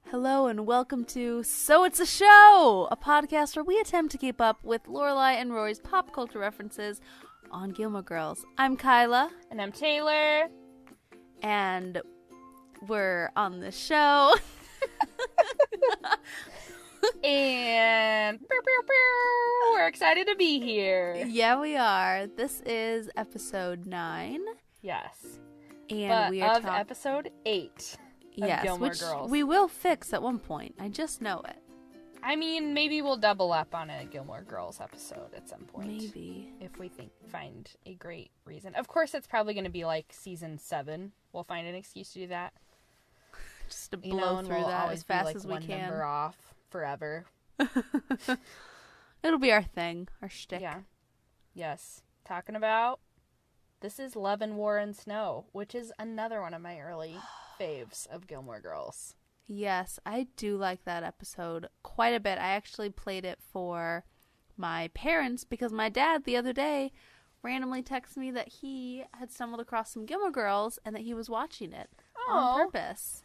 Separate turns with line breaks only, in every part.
Hello and welcome to So It's a Show, a podcast where we attempt to keep up with Lorelai and Rory's pop culture references on Gilmore Girls. I'm Kyla.
And I'm Taylor.
And we're on the show.
And we're excited to be here.
Yeah, we are. This is episode 9.
Yes.
And
but
we are
episode 8.
Yes,
Gilmore
which
Girls.
we will fix at one point. I just know it.
I mean, maybe we'll double up on a Gilmore Girls episode at some point.
Maybe.
If we find a great reason. Of course, it's probably going to be like season 7. We'll find an excuse to do that.
Just to blow through
we'll
that as fast
like
as we
one
can.
number off forever.
It'll be our thing, our shtick.
Yeah. Yes. Talking about, this is Love and War and Snow, which is another one of my early faves of Gilmore Girls.
Yes, I do like that episode quite a bit. I actually played it for my parents because my dad the other day randomly texted me that he had stumbled across some Gilmore Girls and that he was watching it on purpose.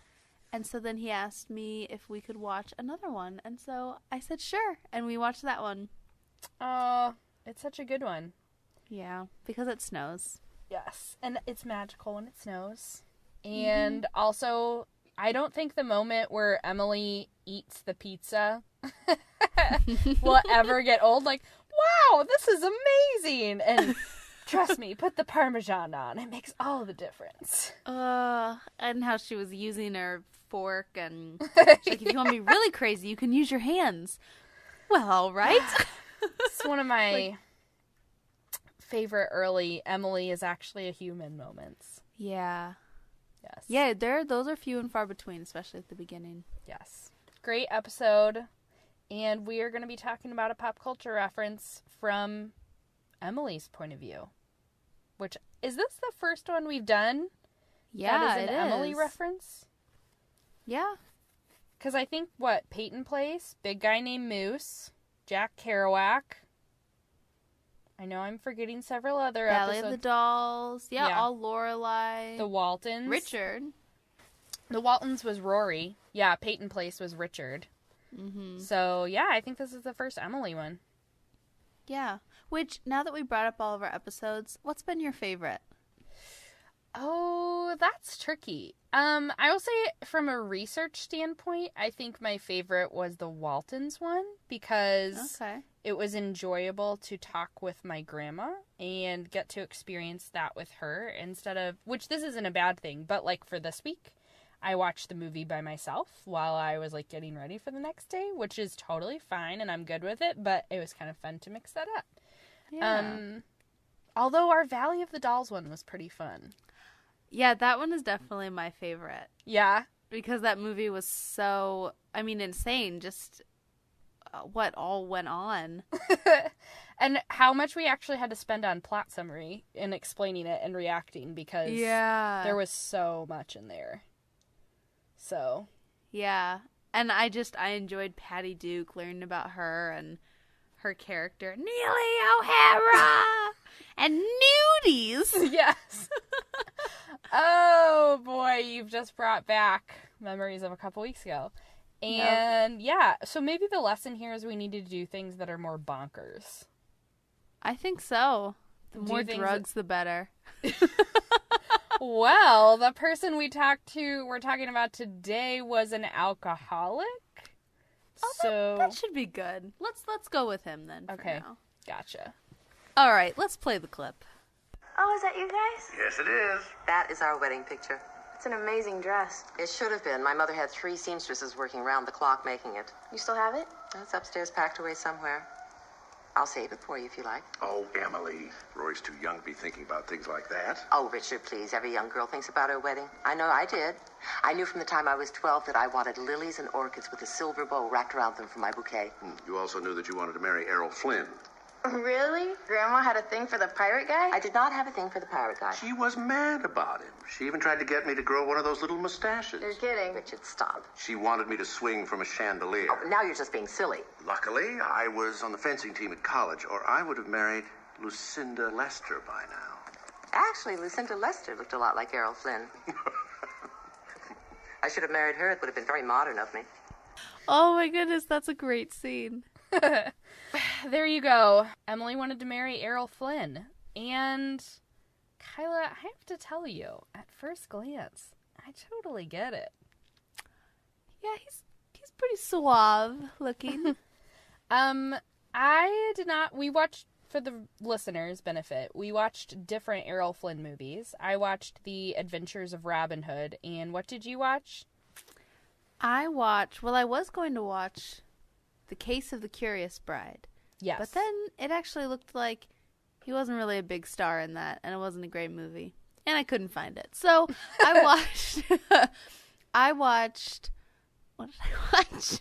And so then he asked me if we could watch another one. And so I said sure, and we watched that one.
Oh, it's such a good one.
Yeah, because it snows.
Yes, and it's magical when it snows. And also, I don't think the moment where Emily eats the pizza will ever get old. Like, wow, this is amazing. And trust me, put the Parmesan on. It makes all the difference.
And how she was using her fork and like, if you want to be really crazy, you can use your hands. Well, all right.
It's one of my favorite early Emily is actually a human moments.
Yeah.
Yes.
Yeah, those are few and far between, especially at the beginning.
Yes. Great episode. And we are going to be talking about a pop culture reference from Emily's point of view. Which, is this the first one we've done?
Yeah,
that is an Emily reference?
Yeah.
Because I think, Peyton Place, Big Guy Named Moose, Jack Kerouac. I know I'm forgetting several other
Valley
episodes.
of the Dolls. Yeah, all Lorelai.
The Waltons.
Richard.
The Waltons was Rory. Yeah, Peyton Place was Richard.
Mm-hmm.
So, yeah, I think this is the first Emily one.
Yeah. Which, now that we brought up all of our episodes, what's been your favorite?
Oh, that's tricky. I will say from a research standpoint, I think my favorite was the Waltons one because it was enjoyable to talk with my grandma and get to experience that with her instead of, which this isn't a bad thing, but like for this week, I watched the movie by myself while I was like getting ready for the next day, which is totally fine and I'm good with it, but it was kind of fun to mix that up.
Yeah.
Although our Valley of the Dolls one was pretty fun.
Yeah, that one is definitely my favorite.
Yeah.
Because that movie was so, insane. Just what all went on.
And how much we actually had to spend on plot summary and explaining it and reacting because there was so much in there. So.
Yeah. And I enjoyed Patty Duke, learning about her and her character. Neely O'Hara! And nudies!
Yes. Oh, boy, you've just brought back memories of a couple weeks ago. And, so maybe the lesson here is we need to do things that are more bonkers.
I think so. The more drugs, the better.
Well, the person we're talking about today was an alcoholic.
Oh,
so
that should be good. Let's go with him then.
Okay,
for now.
Gotcha.
All right, let's play the clip.
Oh, is that you guys?
Yes, it is.
That is our wedding picture.
It's an amazing dress.
It should have been. My mother had 3 seamstresses working round the clock making it.
You still have it?
It's upstairs packed away somewhere. I'll save it for you if you like.
Oh, Emily. Rory's too young to be thinking about things like that.
Oh, Richard, please. Every young girl thinks about her wedding. I know I did. I knew from the time I was 12 that I wanted lilies and orchids with a silver bow wrapped around them for my bouquet.
You also knew that you wanted to marry Errol Flynn.
Really? Grandma had a thing for the pirate guy?
I did not have a thing for the pirate guy.
She was mad about him. She even tried to get me to grow one of those little mustaches.
You're kidding.
Richard, stop.
She wanted me to swing from a chandelier.
Oh, now you're just being silly.
Luckily, I was on the fencing team at college, or I would have married Lucinda Lester by now.
Actually, Lucinda Lester looked a lot like Errol Flynn. I should have married her. It would have been very modern of me.
Oh my goodness, that's a great scene.
There you go. Emily wanted to marry Errol Flynn. And, Kyla, I have to tell you, at first glance, I totally get it.
Yeah, he's pretty suave looking.
I did not... We watched, for the listeners' benefit, we watched different Errol Flynn movies. I watched The Adventures of Robin Hood, and what did you watch?
I was going to watch The Case of the Curious Bride.
Yes.
But then it actually looked like he wasn't really a big star in that, and it wasn't a great movie. And I couldn't find it. So I watched... What did I watch?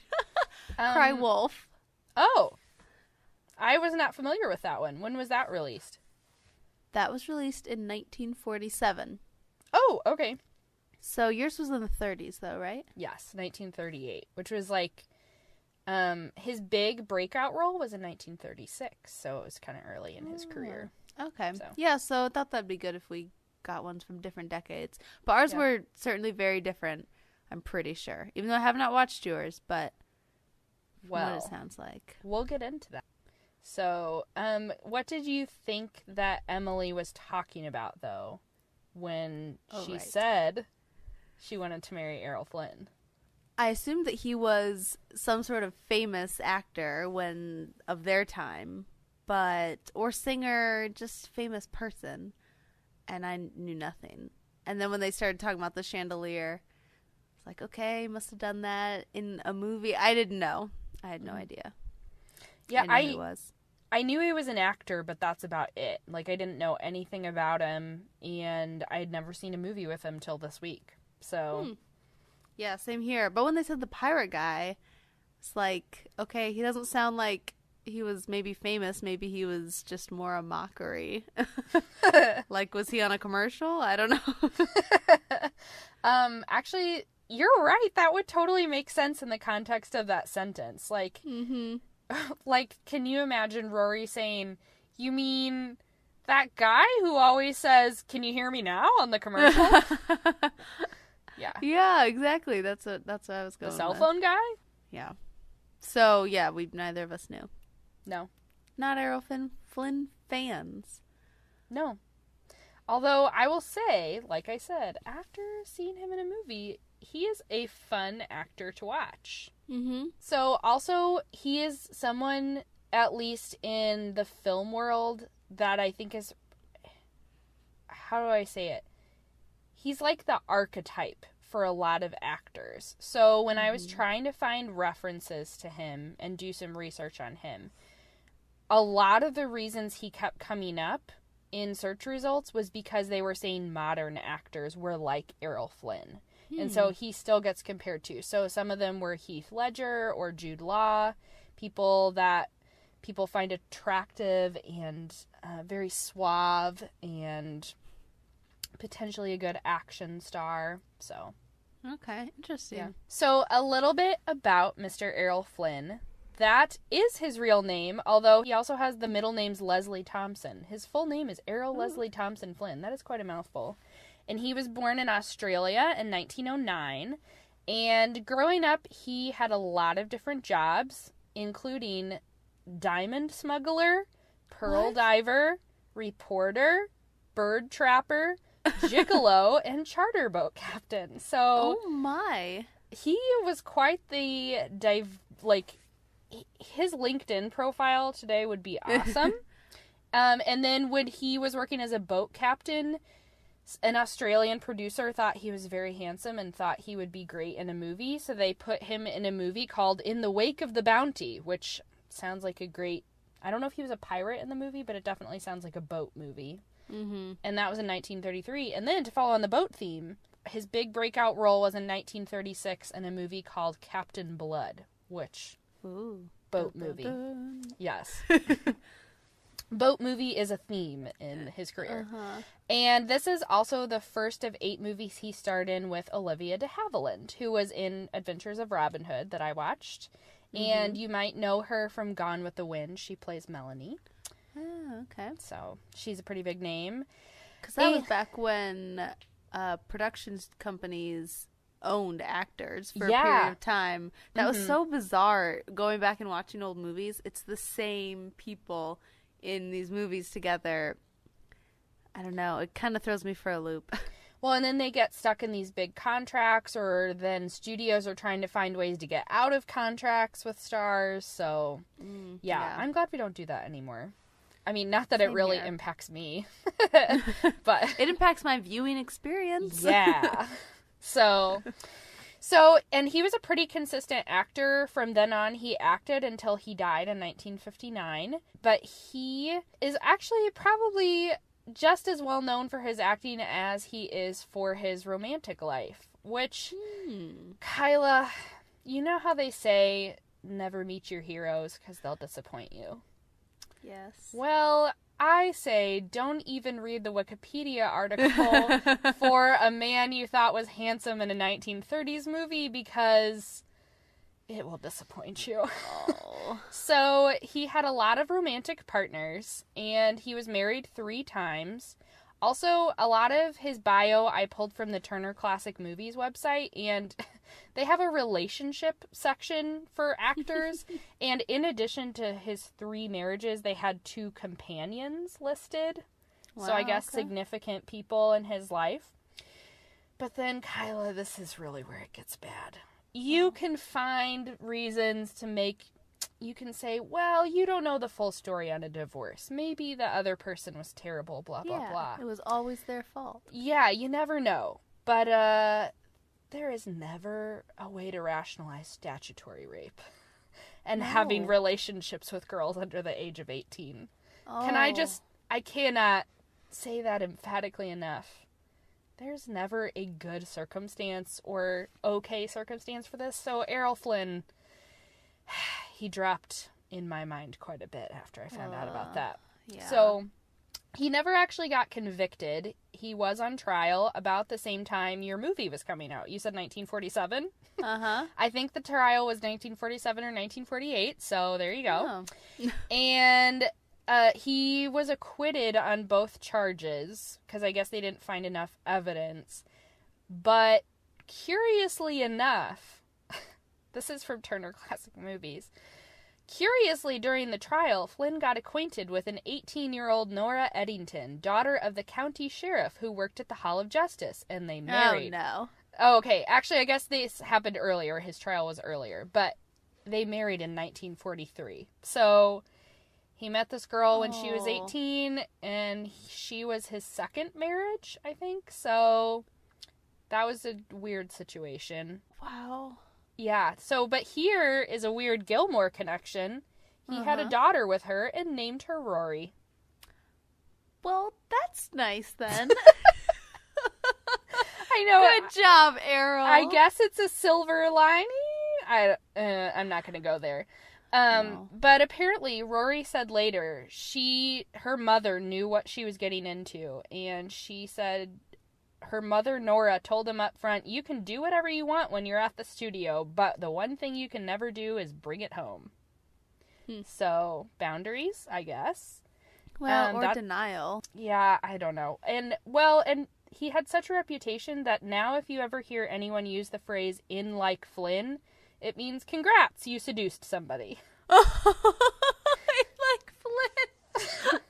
Cry Wolf.
Oh. I was not familiar with that one. When was that released?
That was released in 1947.
Oh, okay.
So yours was in the 30s, though, right?
Yes, 1938, which was like, his big breakout role was in 1936, so it was kind of early in his career.
Okay.
So.
Yeah, so I thought that'd be good if we got ones from different decades. But ours were certainly very different, I'm pretty sure. Even though I have not watched yours, but what it sounds like.
We'll get into that. So, what did you think that Emily was talking about, though, when she said she wanted to marry Errol Flynn?
I assumed that he was some sort of famous actor of their time, or singer, just famous person, and I knew nothing. And then when they started talking about the chandelier, it's like, okay, must have done that in a movie. I didn't know. I had no idea.
Yeah,
I knew he was.
I knew he was an actor, but that's about it. Like, I didn't know anything about him, and I had never seen a movie with him till this week. So,
yeah, same here. But when they said the pirate guy, it's like, okay, he doesn't sound like he was maybe famous. Maybe he was just more a mockery. Like, was he on a commercial? I don't know.
Actually, you're right. That would totally make sense in the context of that sentence. Like, like, can you imagine Rory saying, "You mean that guy who always says, 'Can you hear me now?' on the commercial?" Yeah.
Yeah, exactly. That's what I was going
with. The cell phone guy?
Yeah. So, yeah, neither of us knew.
No.
Not Errol Flynn fans.
No. Although, I will say, like I said, after seeing him in a movie, he is a fun actor to watch. Mm-hmm. So, also, he is someone, at least in the film world, that I think is... How do I say it? He's like the archetype for a lot of actors. So, when I was trying to find references to him and do some research on him, a lot of the reasons he kept coming up in search results was because they were saying modern actors were like Errol Flynn. And so he still gets compared to. So some of them were Heath Ledger or Jude Law, people that people find attractive and very suave and potentially a good action star. So,
okay, interesting.
Yeah. So a little bit about Mr. Errol Flynn. That is his real name, although he also has the middle names Leslie Thompson. His full name is Errol Leslie Thompson Flynn. That is quite a mouthful. And he was born in Australia in 1909. And growing up, he had a lot of different jobs, including diamond smuggler, pearl diver, reporter, bird trapper, gigolo, and charter boat captain. So,
oh my.
He was quite the his LinkedIn profile today would be awesome. And then when he was working as a boat captain, an Australian producer thought he was very handsome and thought he would be great in a movie. So they put him in a movie called In the Wake of the Bounty, which sounds like a great... I don't know if he was a pirate in the movie, but it definitely sounds like a boat movie. Mm-hmm. And that was in 1933. And then to follow on the boat theme, his big breakout role was in 1936 in a movie called Captain Blood, which... Ooh. Boat movie. Yes. Boat movie is a theme in his career. Uh-huh. And this is also the first of 8 movies he starred in with Olivia de Havilland, who was in Adventures of Robin Hood that I watched. Mm-hmm. And you might know her from Gone with the Wind. She plays Melanie.
Oh, okay.
So she's a pretty big name.
Because that was back when production companies owned actors for a period of time. That was so bizarre. Going back and watching old movies, it's the same people in these movies together. I don't know. It kind of throws me for a loop.
Well, and then they get stuck in these big contracts, or then studios are trying to find ways to get out of contracts with stars. So, yeah, I'm glad we don't do that anymore. I mean, not that it really impacts me, but
it impacts my viewing experience.
Yeah. So, and he was a pretty consistent actor from then on. He acted until he died in 1959, but he is actually probably just as well known for his acting as he is for his romantic life, which, Kyla, you know how they say, never meet your heroes because they'll disappoint you?
Yes.
Well, I say don't even read the Wikipedia article for a man you thought was handsome in a 1930s movie because it will disappoint you.
Oh.
So he had a lot of romantic partners, and he was married 3 times. Also, a lot of his bio I pulled from the Turner Classic Movies website, and they have a relationship section for actors. And in addition to his 3 marriages, they had 2 companions listed. Wow, so I guess significant people in his life. But then, Kyla, this is really where it gets bad. You can find reasons to make... You can say, well, you don't know the full story on a divorce. Maybe the other person was terrible, blah, blah, blah.
It was always their fault.
Yeah, you never know. But there is never a way to rationalize statutory rape and having relationships with girls under the age of 18. Oh. I cannot say that emphatically enough. There's never a good circumstance or okay circumstance for this. So Errol Flynn... he dropped in my mind quite a bit after I found out about that. Yeah. So he never actually got convicted. He was on trial about the same time your movie was coming out. You said 1947? Uh-huh. I think the trial was 1947 or 1948, so there you go. Oh. And he was acquitted on both charges, because I guess they didn't find enough evidence. But curiously enough... This is from Turner Classic Movies. Curiously, during the trial, Flynn got acquainted with an 18-year-old Nora Eddington, daughter of the county sheriff who worked at the Hall of Justice, and they married.
Oh, no.
Oh, okay. Actually, I guess this happened earlier. His trial was earlier, but they married in 1943. So he met this girl when she was 18, and she was his second marriage, I think. So that was a weird situation.
Wow.
Yeah, so, but here is a weird Gilmore connection. He had a daughter with her and named her Rory.
Well, that's nice then.
I know.
Good job, Errol.
I guess it's a silver lining. I'm not going to go there. No. But apparently, Rory said later, her mother knew what she was getting into, and she said... Her mother, Nora, told him up front, you can do whatever you want when you're at the studio, but the one thing you can never do is bring it home. So, boundaries, I guess.
Well, or denial.
Yeah, I don't know. And he had such a reputation that now if you ever hear anyone use the phrase, in like Flynn, it means, congrats, you seduced somebody.
In like Flynn.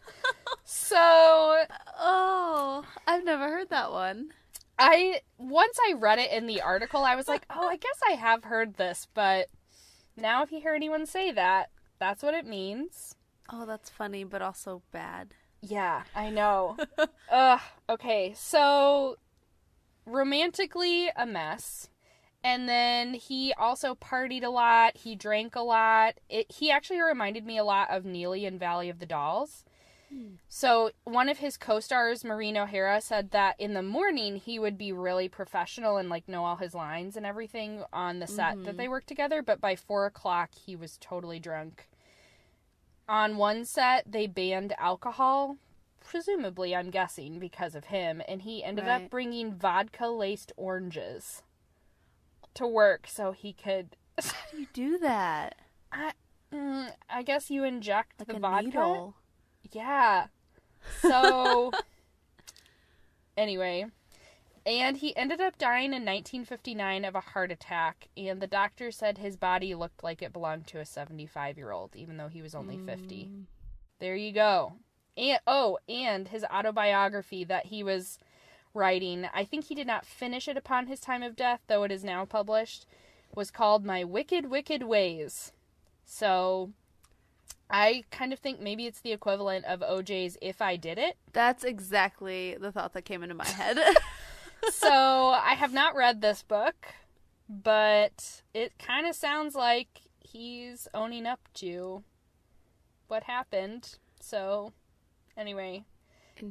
So...
Oh, I've never heard that one.
Once I read it in the article, I was like, oh, I guess I have heard this, but now if you hear anyone say that, that's what it means.
Oh, that's funny, but also bad.
Yeah, I know. Ugh, okay, so romantically a mess. And then he also partied a lot. He drank a lot. He actually reminded me a lot of Neely in Valley of the Dolls. So one of his co-stars, Maureen O'Hara, said that in the morning he would be really professional and like know all his lines and everything on the set that they worked together, but by 4:00 he was totally drunk. On one set they banned alcohol, presumably, I'm guessing, because of him, and he ended up bringing vodka-laced oranges to work so he could...
How do you do that?
I guess you inject
like
the
a
vodka.
Needle.
Yeah. So, anyway. And he ended up dying in 1959 of a heart attack, and the doctor said his body looked like it belonged to a 75-year-old, even though he was only 50. There you go. And his autobiography that he was writing, I think he did not finish it upon his time of death, though it is now published, was called My Wicked, Wicked Ways. So, I kind of think maybe it's the equivalent of OJ's If I Did It.
That's exactly the thought that came into my head.
So, I have not read this book, but it kind of sounds like he's owning up to what happened. So, anyway,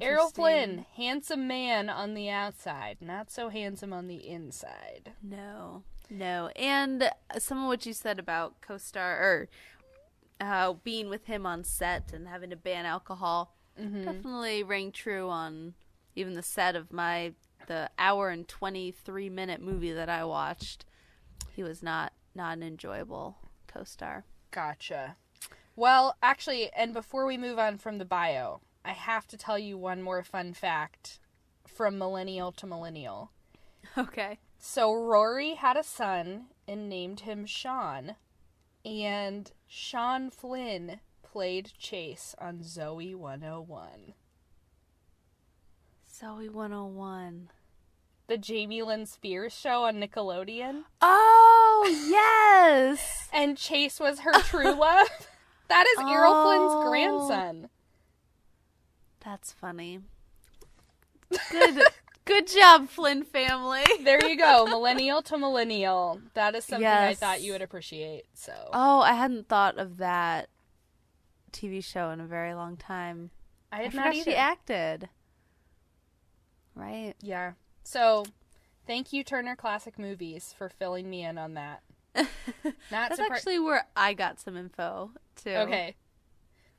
Errol Flynn, handsome man on the outside, not so handsome on the inside.
No. And some of what you said about co-star, or being with him on set and having to ban alcohol, definitely rang true on even the set of the hour and 23-minute movie that I watched. He was not an enjoyable co-star.
Gotcha. Well, actually, and before we move on from the bio, I have to tell you one more fun fact from millennial to millennial.
Okay.
So Rory had a son and named him Sean, and Sean Flynn played Chase on Zoe 101.
Zoe 101.
The Jamie Lynn Spears show on Nickelodeon.
Oh, yes!
And Chase was her true love. That is Errol Flynn's grandson.
That's funny. Good job, Flynn family.
There you go, millennial to millennial. That is something I
Yes.
thought you would appreciate. So.
Oh, I hadn't thought of that TV show in a very long time.
I had
forgot
not either.
she acted. Right.
Yeah. So, thank you, Turner Classic Movies, for filling me in on that.
That's actually where I got some info, too.
Okay.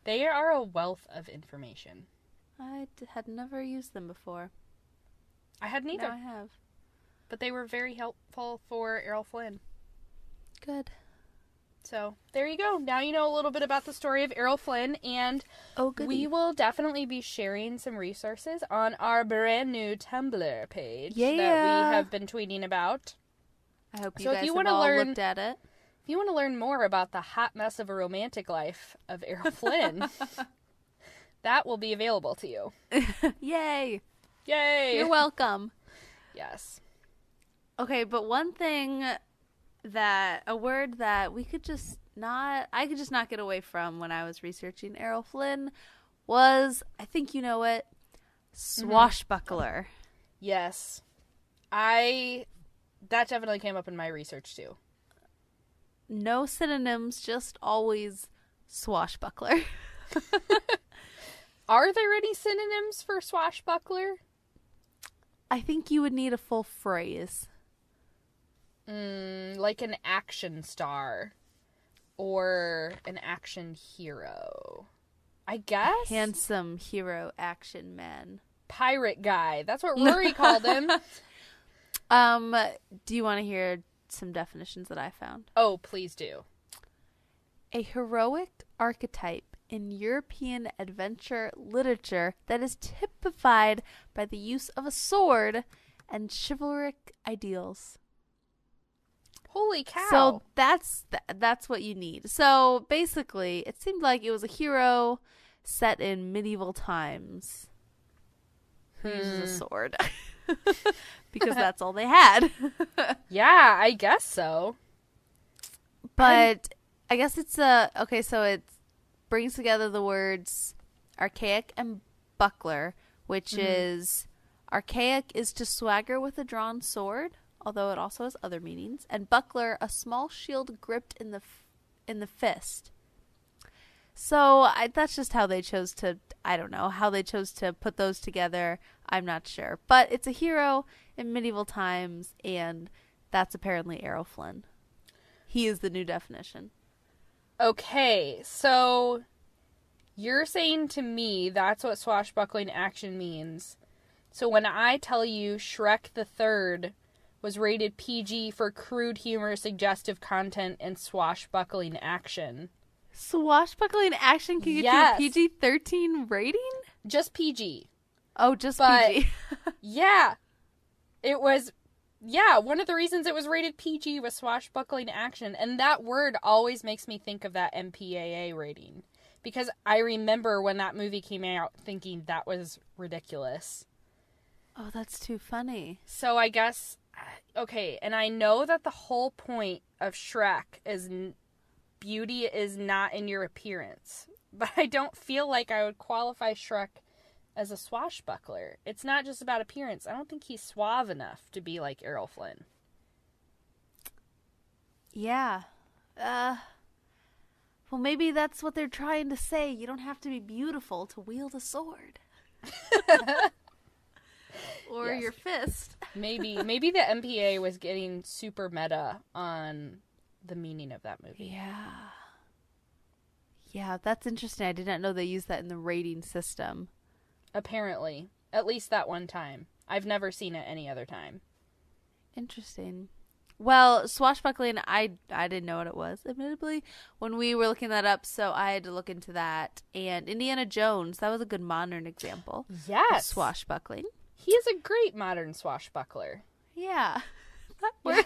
They are a wealth of information.
I had never used them before.
I had neither.
Now I have.
But they were very helpful for Errol Flynn.
Good.
So, there you go. Now you know a little bit about the story of Errol Flynn, and we will definitely be sharing some resources on our brand new Tumblr page that we have been tweeting about.
I hope you
so
guys
if you
have
want to
all
learn,
looked at it.
If you want to learn more about the hot mess of a romantic life of Errol Flynn, that will be available to you.
Yay!
Yay!
You're welcome.
Yes.
Okay, but one thing a word that I could just not get away from when I was researching Errol Flynn was, I think you know it, swashbuckler.
Yes. That definitely came up in my research too.
No synonyms, just always swashbuckler.
Are there any synonyms for swashbuckler?
I think you would need a full phrase.
Like an action star. Or an action hero. I guess?
Handsome hero action man.
Pirate guy. That's what Rory called him.
Do you want to hear some definitions that I found?
Oh, please do.
A heroic archetype in European adventure literature that is typified by the use of a sword and chivalric ideals.
Holy cow.
So that's what you need. So basically, it seemed like it was a hero set in medieval times who uses a sword. Because that's all they had.
Yeah, I guess so.
But I guess it's okay, so it brings together the words archaic and buckler, which is archaic is to swagger with a drawn sword, although it also has other meanings, and buckler, a small shield gripped in the fist. So that's just how they chose to, I don't know, how they chose to put those together. I'm not sure. But it's a hero in medieval times, and that's apparently Errol Flynn. He is the new definition.
Okay, so you're saying to me that's what swashbuckling action means. So when I tell you Shrek the Third was rated PG for crude humor, suggestive content, and swashbuckling action.
Swashbuckling action can get you a PG-13 rating?
Just PG.
Oh, just PG.
Yeah. It was... Yeah, one of the reasons it was rated PG was swashbuckling action. And that word always makes me think of that MPAA rating. Because I remember when that movie came out thinking that was ridiculous.
Oh, that's too funny.
So I guess... Okay, and I know that the whole point of Shrek is beauty is not in your appearance. But I don't feel like I would qualify Shrek as a swashbuckler. It's not just about appearance. I don't think he's suave enough to be like Errol Flynn.
Yeah. Well, maybe that's what they're trying to say. You don't have to be beautiful to wield a sword. Or your fist.
Maybe the MPA was getting super meta on the meaning of that movie.
Yeah. Yeah, that's interesting. I did not know they used that in the rating system.
Apparently. At least that one time. I've never seen it any other time.
Interesting. Well, swashbuckling, I didn't know what it was, admittedly, when we were looking that up, so I had to look into that. And Indiana Jones, that was a good modern example.
Yes.
Of swashbuckling.
He is a great modern swashbuckler.
Yeah. That word.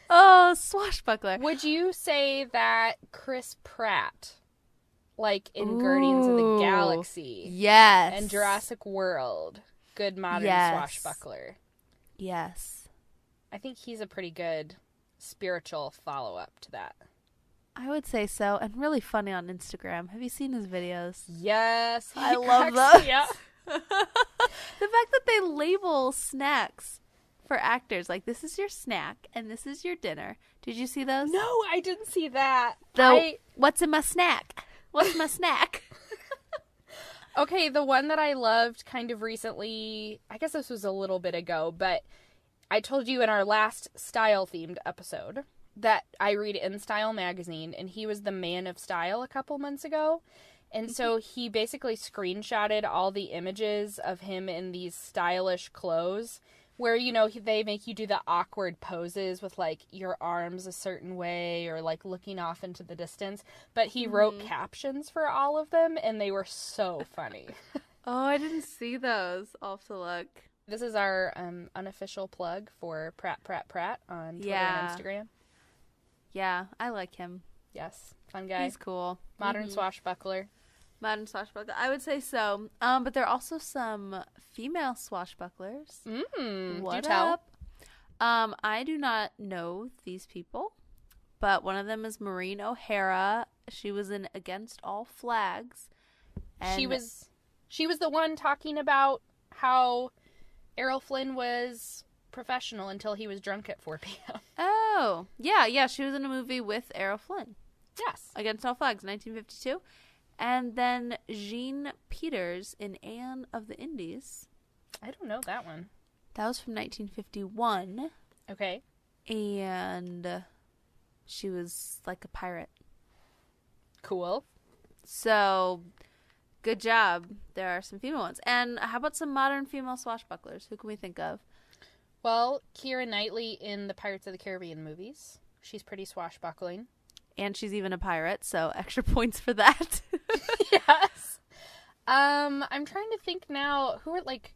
Oh, swashbuckler.
Would you say that Chris Pratt, like in Guardians of the Galaxy,
yes,
and Jurassic World, good modern swashbuckler?
Yes.
I think he's a pretty good spiritual follow-up to that.
I would say so, and really funny on Instagram. Have you seen his videos?
Yes.
I love those.
Yeah.
The fact that they label snacks for actors, like this is your snack and this is your dinner. Did you see those?
No, I didn't see that.
What's in my snack? What's my snack?
Okay, the one that I loved kind of recently, I guess this was a little bit ago, but I told you in our last style-themed episode that I read In Style magazine, and he was the man of style a couple months ago. And so he basically screenshotted all the images of him in these stylish clothes where, you know, they make you do the awkward poses with, like, your arms a certain way or, like, looking off into the distance. But he wrote captions for all of them, and they were so funny.
Oh, I didn't see those. I'll have to look.
This is our unofficial plug for Pratt on Twitter and Instagram.
Yeah, I like him.
Yes, fun guy.
He's cool.
Modern swashbuckler.
Modern swashbuckler. I would say so. But there are also some female swashbucklers. What
do tell.
up? I do not know these people, but one of them is Maureen O'Hara. She was in Against All Flags. And
she was the one talking about how Errol Flynn was professional until he was drunk at 4 p.m.
Oh, yeah. She was in a movie with Errol Flynn.
Yes.
Against All Flags, 1952. And then Jean Peters in Anne of the Indies.
I don't know that one.
That was from 1951.
Okay.
And she was like a pirate.
Cool.
So, good job. There are some female ones. And how about some modern female swashbucklers? Who can we think of?
Well, Keira Knightley in the Pirates of the Caribbean movies. She's pretty swashbuckling.
And she's even a pirate, so extra points for that.
Yes. I'm trying to think now who are, like,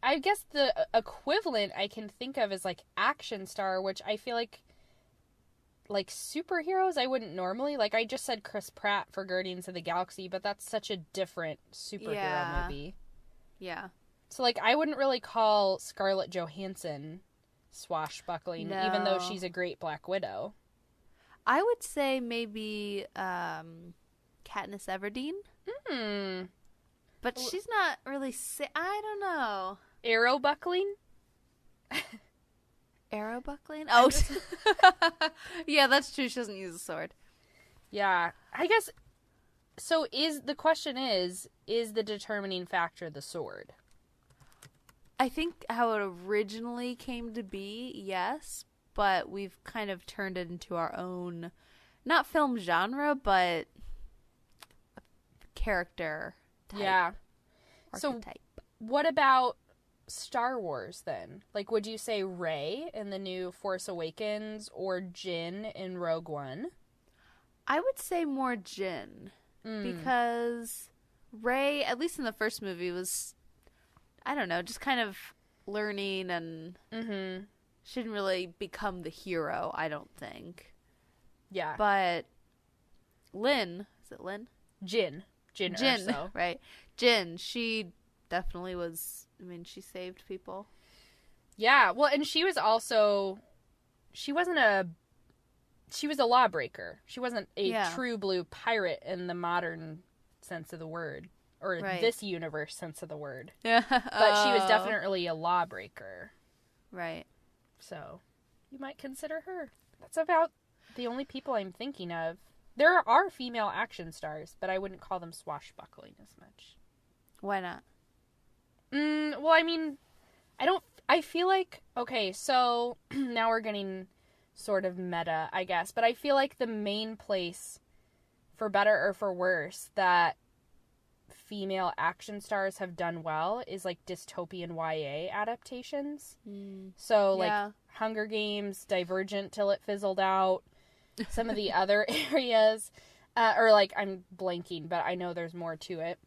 I guess the equivalent I can think of is, like, action star, which I feel like superheroes I wouldn't normally, like, I just said Chris Pratt for Guardians of the Galaxy, but that's such a different superhero movie.
Yeah.
So, like, I wouldn't really call Scarlett Johansson swashbuckling, even though she's a great Black Widow.
I would say maybe Katniss Everdeen. But she's not really... I don't know.
Arrow buckling?
Arrow buckling? Oh, yeah, that's true. She doesn't use a sword.
Yeah. I guess... So the question is the determining factor the sword?
I think how it originally came to be, yes. But we've kind of turned it into our own, not film genre, but character type.
Yeah.
Archetype.
So what about Star Wars then? Like, would you say Rey in the new Force Awakens or Jyn in Rogue One?
I would say more Jin. Because Rey, at least in the first movie, was, I don't know, just kind of learning and she didn't really become the hero, I don't think.
Yeah.
But Lin, is it Lin?
Jin, Erso.
Right. Jin, she definitely was, I mean, she saved people.
Yeah, well, and she was also, she was a lawbreaker. She wasn't a true blue pirate in the modern sense of the word, or this universe sense of the word. Yeah. But she was definitely a lawbreaker.
Right.
So, you might consider her. That's about the only people I'm thinking of. There are female action stars, but I wouldn't call them swashbuckling as much.
Why not?
Well, I mean, I feel like, okay, so now we're getting sort of meta, I guess, but I feel like the main place, for better or for worse, that female action stars have done well is like dystopian YA adaptations. So like Hunger Games, Divergent till it fizzled out, some of the other areas, or like I'm blanking, but I know there's more to it.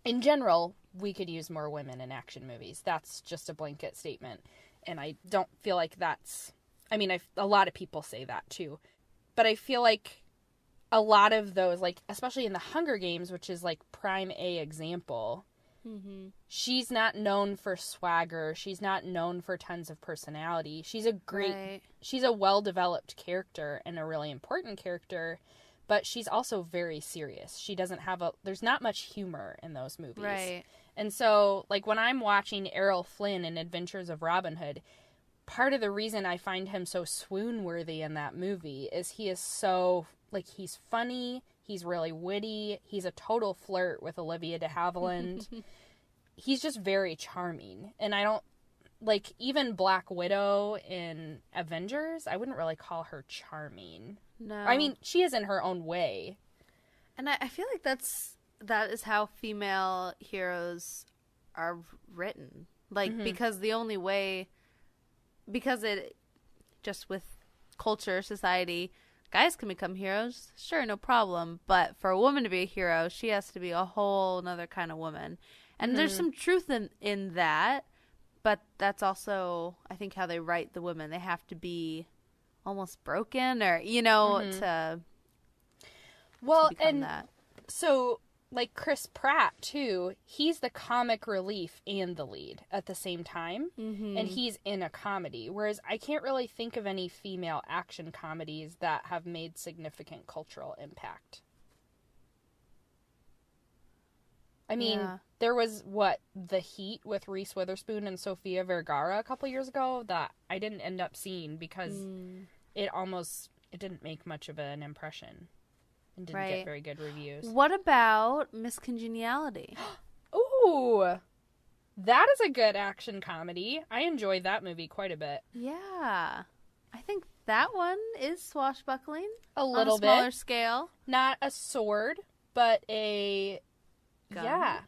In general, we could use more women in action movies. That's just a blanket statement. And I don't feel like that's, I mean, a lot of people say that too. But I feel like a lot of those, like, especially in the Hunger Games, which is like prime A example, she's not known for swagger. She's not known for tons of personality. She's a she's a well-developed character and a really important character. But she's also very serious. She doesn't have there's not much humor in those movies. Right. And so, like, when I'm watching Errol Flynn in Adventures of Robin Hood, part of the reason I find him so swoon-worthy in that movie is he is so, like, he's funny, he's really witty, he's a total flirt with Olivia de Havilland. He's just very charming. And I don't, like, even Black Widow in Avengers, I wouldn't really call her charming. No. I mean, she is in her own way.
And I feel like that is how female heroes are written. Like, because the only way, because it, just with culture, society, guys can become heroes, sure, no problem. But for a woman to be a hero, she has to be a whole nother kind of woman. And there's some truth in that, but that's also, I think, how they write the women. They have to be almost broken, or, you know, to become that.
So, like, Chris Pratt, too, he's the comic relief and the lead at the same time, and he's in a comedy, whereas I can't really think of any female action comedies that have made significant cultural impact. I mean, there was, The Heat with Reese Witherspoon and Sofia Vergara a couple years ago that I didn't end up seeing because it didn't make much of an impression and didn't get very good reviews.
What about Miss Congeniality?
Ooh, that is a good action comedy. I enjoyed that movie quite a bit.
Yeah. I think that one is swashbuckling.
A little bit.
On a smaller scale.
Not a sword, but a gun. Yeah.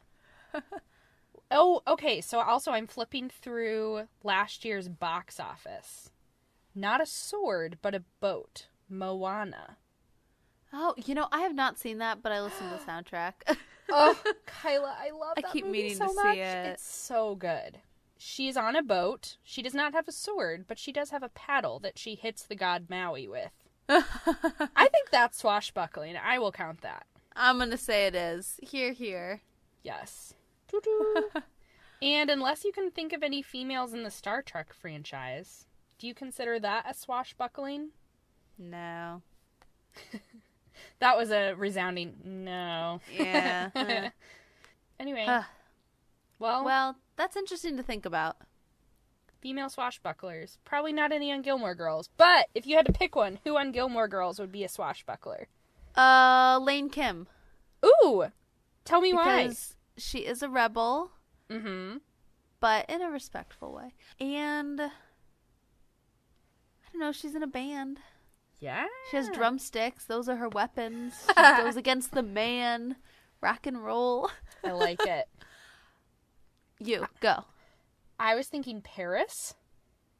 Oh, okay. So also I'm flipping through last year's box office. Not a sword, but a boat. Moana.
Oh, you know, I have not seen that, but I listened to the soundtrack.
Oh, Kyla, I love that
I keep
movie
meaning
so
to
much.
see it.
It's so good. She's on a boat. She does not have a sword, but she does have a paddle that she hits the god Maui with. I think that's swashbuckling. I will count that.
I'm going to say it is. Here.
Yes. And unless you can think of any females in the Star Trek franchise, do you consider that a swashbuckling?
No.
That was a resounding no.
Yeah.
Anyway.
Well, that's interesting to think about.
Female swashbucklers. Probably not any on Gilmore Girls. But if you had to pick one, who on Gilmore Girls would be a swashbuckler?
Lane Kim.
Ooh! Tell me why.
Because she is a rebel. But in a respectful way. And I don't know, she's in a band.
Yeah.
She has drumsticks. Those are her weapons. She goes against the man. Rock and roll.
I like it.
You, go.
I was thinking Paris.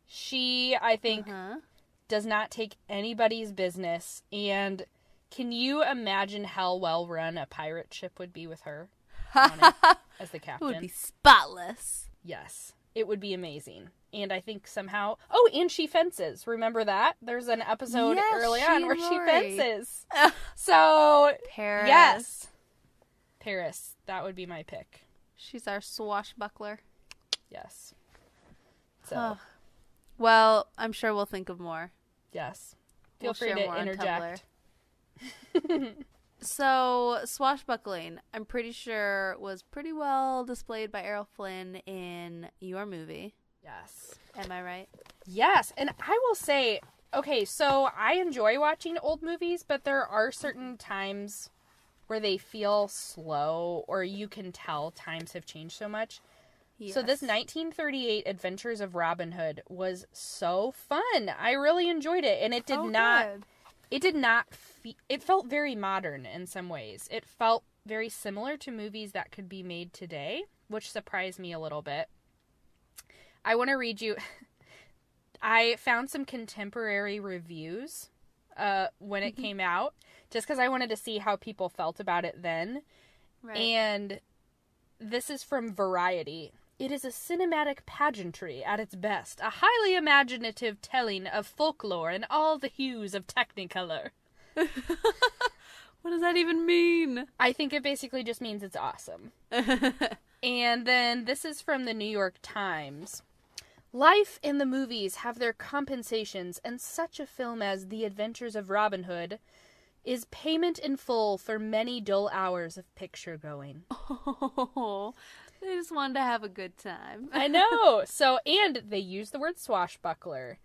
She, I think, does not take anybody's business and Can you imagine how well run a pirate ship would be with her on it as the captain?
It would be spotless.
Yes, it would be amazing. And I think somehow... Oh, and she fences. Remember that? There's an episode early on where she fences. So,
Paris.
Yes. Paris. That would be my pick.
She's our swashbuckler.
Yes. So.
Well, I'm sure we'll think of more.
Yes. Feel free to interject.
So, swashbuckling, I'm pretty sure, was pretty well displayed by Errol Flynn in your movie.
Yes.
Am I right?
Yes. And I will say, okay, so I enjoy watching old movies, but there are certain times where they feel slow or you can tell times have changed so much. Yes. So this 1938 Adventures of Robin Hood was so fun. I really enjoyed it. And it did it felt very modern in some ways. It felt very similar to movies that could be made today, which surprised me a little bit. I want to read you. I found some contemporary reviews when it came out, just because I wanted to see how people felt about it then. Right. And this is from Variety. It is a cinematic pageantry at its best, a highly imaginative telling of folklore in all the hues of Technicolor.
What does that even mean?
I think it basically just means it's awesome. And then this is from the New York Times. Life and the movies have their compensations, and such a film as The Adventures of Robin Hood is payment in full for many dull hours of picture going.
Oh, they just wanted to have a good time.
I know. So, and they use the word swashbuckler.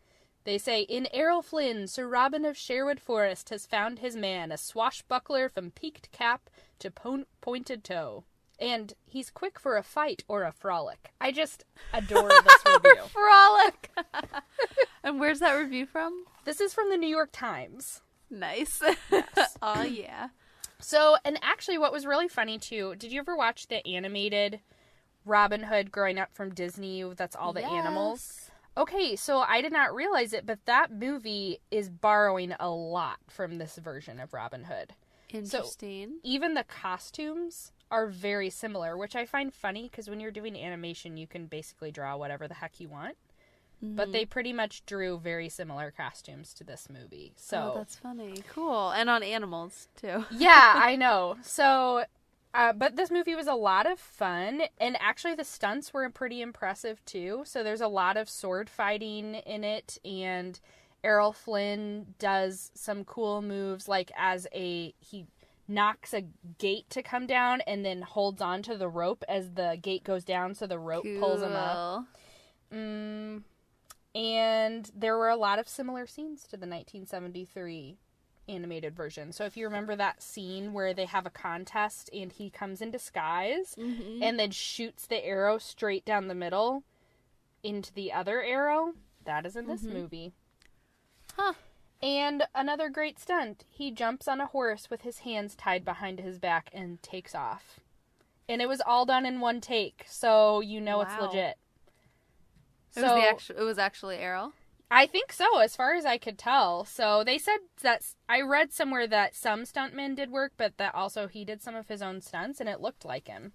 They say, in Errol Flynn, Sir Robin of Sherwood Forest has found his man, a swashbuckler from peaked cap to pointed toe. And he's quick for a fight or a frolic. I just adore this review.
Frolic! And where's that review from?
This is from the New York Times.
Nice.
Yes.
Oh, yeah.
So, and actually what was really funny, too, did you ever watch the animated Robin Hood growing up from Disney? That's all the animals. Okay, so I did not realize it, but that movie is borrowing a lot from this version of Robin Hood.
Interesting.
So even the costumes are very similar, which I find funny because when you're doing animation, you can basically draw whatever the heck you want. Mm-hmm. But they pretty much drew very similar costumes to this movie. So
that's funny. Cool. And on animals, too.
Yeah, I know. So, but this movie was a lot of fun. And actually the stunts were pretty impressive, too. So there's a lot of sword fighting in it. And Errol Flynn does some cool moves, like he knocks a gate to come down and then holds on to the rope as the gate goes down so the rope pulls him up. And there were a lot of similar scenes to the 1973 animated version. So if you remember that scene where they have a contest and he comes in disguise and then shoots the arrow straight down the middle into the other arrow, that is in this movie.
Huh.
And another great stunt. He jumps on a horse with his hands tied behind his back and takes off. And it was all done in one take, so you know it's legit.
It was actually Errol?
I think so, as far as I could tell. So they said that, I read somewhere that some stuntmen did work, but that also he did some of his own stunts, and it looked like him.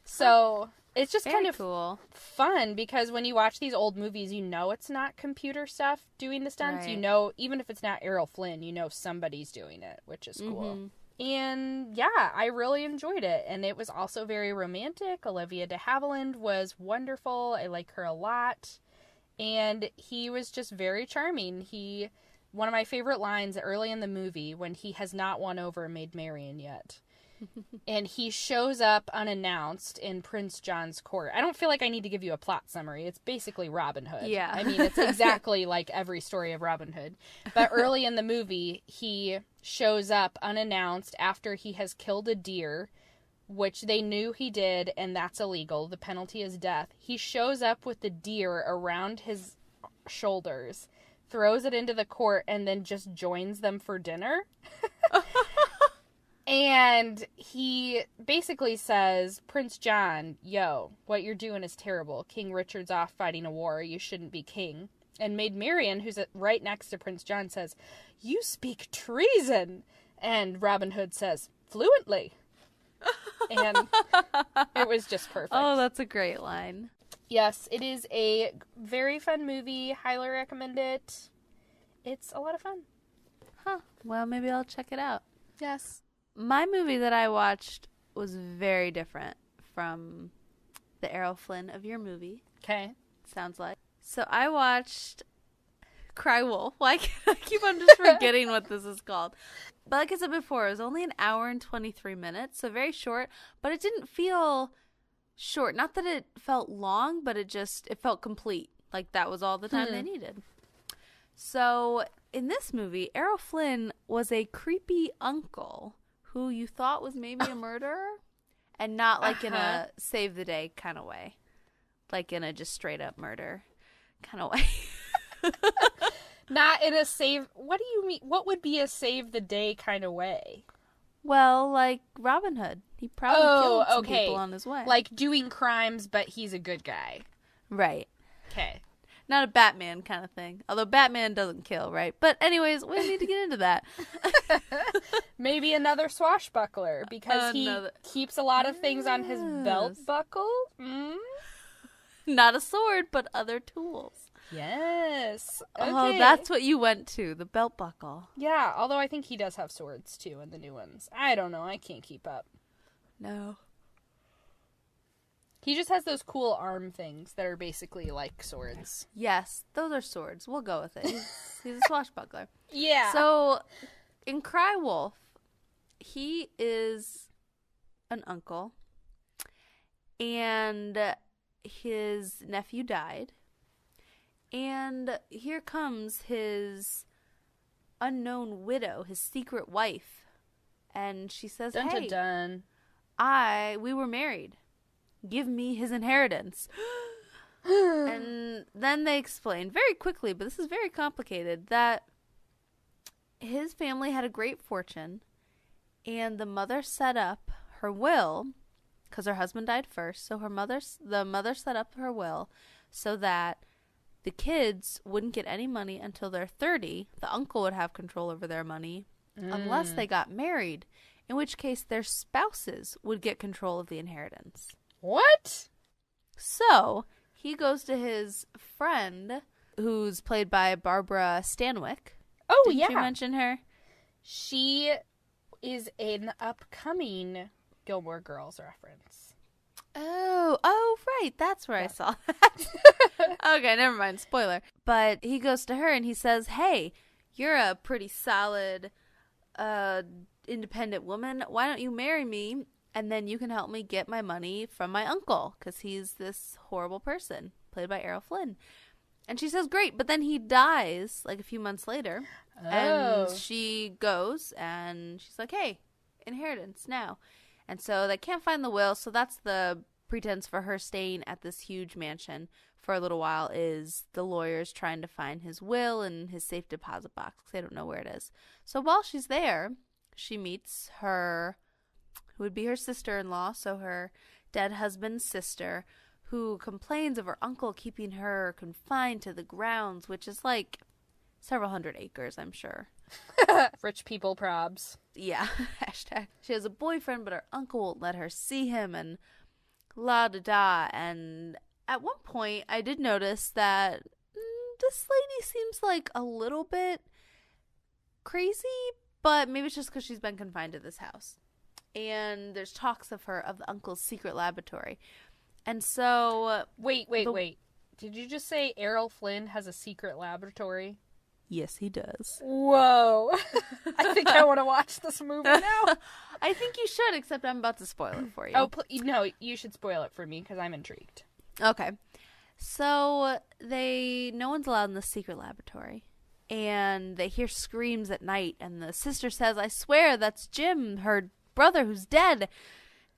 So it's just kind of
cool.
Fun, because when you watch these old movies, you know it's not computer stuff doing the stunts. Right. You know, even if it's not Errol Flynn, you know somebody's doing it, which is cool. And yeah, I really enjoyed it. And it was also very romantic. Olivia de Havilland was wonderful. I like her a lot. And he was just very charming. One of my favorite lines early in the movie, when he has not won over Maid Marian yet. And he shows up unannounced in Prince John's court. I don't feel like I need to give you a plot summary. It's basically Robin Hood.
Yeah.
I mean, it's exactly like every story of Robin Hood. But early in the movie, he shows up unannounced after he has killed a deer, which they knew he did, and that's illegal. The penalty is death. He shows up with the deer around his shoulders, throws it into the court, and then just joins them for dinner. And he basically says, Prince John, yo, what you're doing is terrible. King Richard's off fighting a war. You shouldn't be king. And Maid Marian, who's right next to Prince John, says, you speak treason. And Robin Hood says, fluently. And it was just perfect.
Oh, that's a great line.
Yes, it is a very fun movie. Highly recommend it. It's a lot of fun.
Huh. Well, maybe I'll check it out.
Yes.
My movie that I watched was very different from the Errol Flynn of your movie.
Okay.
Sounds like. So I watched Cry Wolf. Why can't I keep on just forgetting what this is called? But like I said before, it was only an hour and 23 minutes, so very short, but it didn't feel short. Not that it felt long, but it felt complete. Like that was all the time they needed. So in this movie, Errol Flynn was a creepy uncle who you thought was maybe a murderer, and not like in a save the day kind of way. Like in a just straight up murder kind of way.
Not in a what do you mean? What would be a save the day kind of way?
Well, like Robin Hood. He probably killed some people on his way.
Like doing crimes, but he's a good guy.
Right.
Okay.
Not a Batman kind of thing. Although Batman doesn't kill, right? But anyways, we don't need to get into that.
Maybe another swashbuckler, because he keeps a lot of things on his belt buckle. Mm?
Not a sword, but other tools.
Yes. Okay.
Oh, that's what you went to, the belt buckle.
Yeah, although I think he does have swords, too, in the new ones. I don't know. I can't keep up.
No.
He just has those cool arm things that are basically like swords.
Yes, those are swords. We'll go with it. He's a swashbuckler.
Yeah.
So, in Cry Wolf, he is an uncle, and his nephew died, and here comes his unknown widow, his secret wife, and she says,
dun,
hey,
dun, dun.
we were married. Give me his inheritance. And then they explain very quickly, but this is very complicated, that his family had a great fortune, and the mother set up her will, because her husband died first, so the mother set up her will so that the kids wouldn't get any money until they're 30. The uncle would have control over their money unless they got married, in which case their spouses would get control of the inheritance.
What?
So he goes to his friend, who's played by Barbara Stanwyck.
Oh,
Didn't
yeah.
you mention her?
She is an upcoming Gilmore Girls reference.
Oh, right. That's where I saw that. Okay, never mind. Spoiler. But he goes to her and he says, hey, you're a pretty solid, independent woman. Why don't you marry me? And then you can help me get my money from my uncle, because he's this horrible person, played by Errol Flynn. And she says, great. But then he dies like a few months later. Oh. And she goes and she's like, hey, inheritance now. And so they can't find the will. So that's the pretense for her staying at this huge mansion for a little while, is the lawyers trying to find his will and his safe deposit box, because they don't know where it is. So while she's there, she meets her, who would be her sister-in-law, so her dead husband's sister, who complains of her uncle keeping her confined to the grounds, which is like several hundred acres, I'm sure.
Rich people probs.
Yeah, hashtag. She has a boyfriend, but her uncle won't let her see him, and la-da-da. And at one point, I did notice that this lady seems like a little bit crazy, but maybe it's just because she's been confined to this house. And there's talks of the uncle's secret laboratory. And so...
Wait. Did you just say Errol Flynn has a secret laboratory?
Yes, he does.
Whoa. I think I want to watch this movie now.
I think you should, except I'm about to spoil it for you.
Oh, no, you should spoil it for me, because I'm intrigued.
Okay. So, no one's allowed in the secret laboratory. And they hear screams at night, and the sister says, I swear that's Jim, her brother who's dead.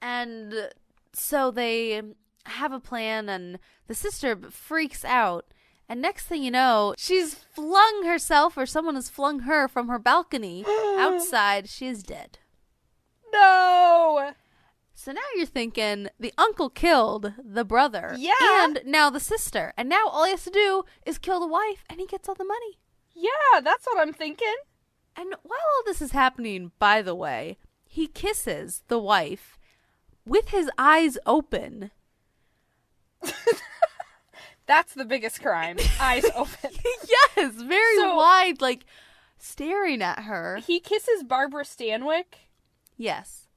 And so they have a plan, and the sister freaks out, and next thing you know, she's flung herself, or someone has flung her from her balcony outside. She is dead.
No!
So now you're thinking the uncle killed the brother, and now the sister, and now all he has to do is kill the wife and he gets all the money.
Yeah, that's what I'm thinking.
And while all this is happening, by the way, he kisses the wife with his eyes open.
That's the biggest crime. Eyes open.
Yes, very wide, like staring at her.
He kisses Barbara Stanwyck.
Yes.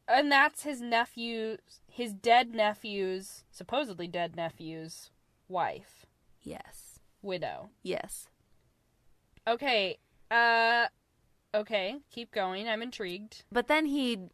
And that's his nephew, his dead nephew's, supposedly dead nephew's wife.
Yes.
Widow.
Yes.
Okay. Okay. Keep going. I'm intrigued.
But then he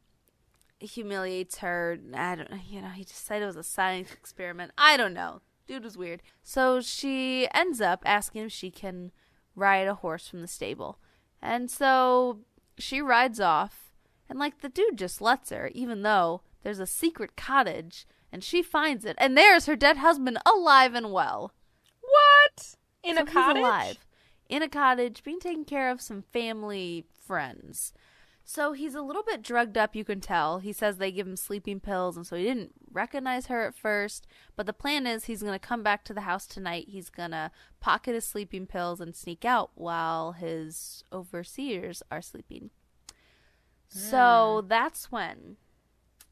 humiliates her. I don't know. He just said it was a science experiment. I don't know. Dude was weird. So she ends up asking if she can ride a horse from the stable. And so she rides off. And, like, the dude just lets her, even though there's a secret cottage. And she finds it. And there's her dead husband alive and well.
What? In a cottage?
He's alive. In a cottage, being taken care of some family friends. So he's a little bit drugged up, you can tell. He says they give him sleeping pills, and so he didn't recognize her at first. But the plan is he's going to come back to the house tonight. He's going to pocket his sleeping pills and sneak out while his overseers are sleeping. So that's when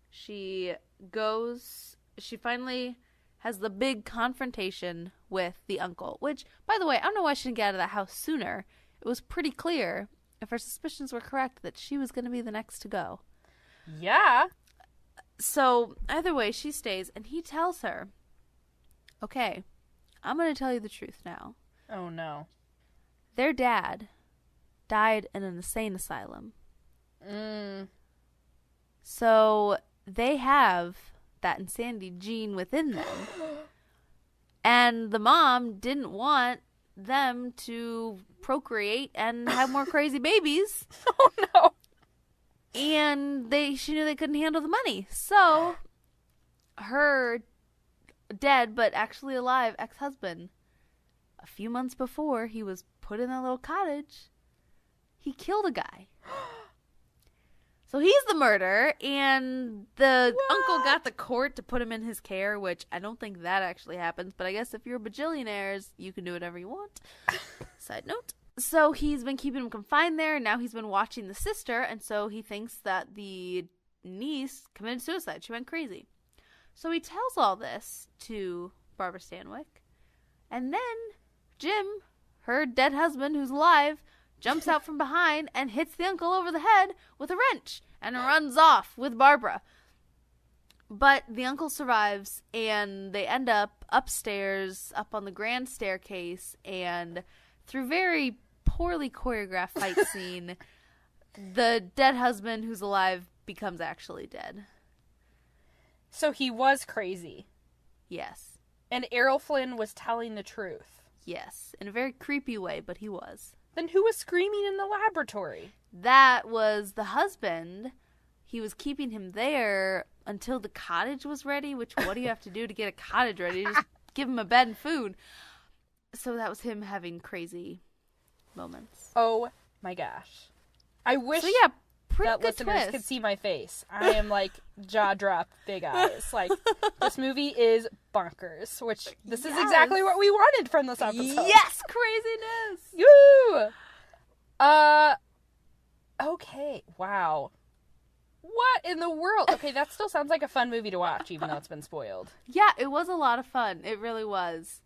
she finally has the big confrontation with the uncle. Which, by the way, I don't know why she didn't get out of that house sooner. It was pretty clear, if her suspicions were correct, that she was going to be the next to go.
Yeah.
So, either way, she stays, and he tells her, okay, I'm going to tell you the truth now.
Oh, no.
Their dad died in an insane asylum. So, they have that insanity gene within them. And the mom didn't want them to procreate and have more crazy babies.
Oh, no.
And she knew they couldn't handle the money. So, her dead but actually alive ex-husband, a few months before he was put in a little cottage, he killed a guy. So he's the murderer, and the uncle got the court to put him in his care, which I don't think that actually happens, but I guess if you're bajillionaires, you can do whatever you want. Side note. So he's been keeping him confined there, and now he's been watching the sister, and so he thinks that the niece committed suicide. She went crazy. So he tells all this to Barbara Stanwyck, and then Jim, her dead husband who's alive, jumps out from behind and hits the uncle over the head with a wrench and runs off with Barbara. But the uncle survives, and they end up upstairs, up on the grand staircase, and through very poorly choreographed fight scene, the dead husband who's alive becomes actually dead.
So he was crazy.
Yes.
And Errol Flynn was telling the truth.
Yes. In a very creepy way, but he was.
Then who was screaming in the laboratory?
That was the husband. He was keeping him there until the cottage was ready, which what do you have to do to get a cottage ready? Just give him a bed and food. So that was him having crazy moments.
Oh my gosh. I wish that listeners could see my face. I am like jaw drop, big eyes. Like, this movie is bonkers, which this is exactly what we wanted from this episode.
Yes, craziness.
Woo! Okay, wow. What in the world? Okay, that still sounds like a fun movie to watch, even though it's been spoiled.
Yeah, it was a lot of fun. It really was.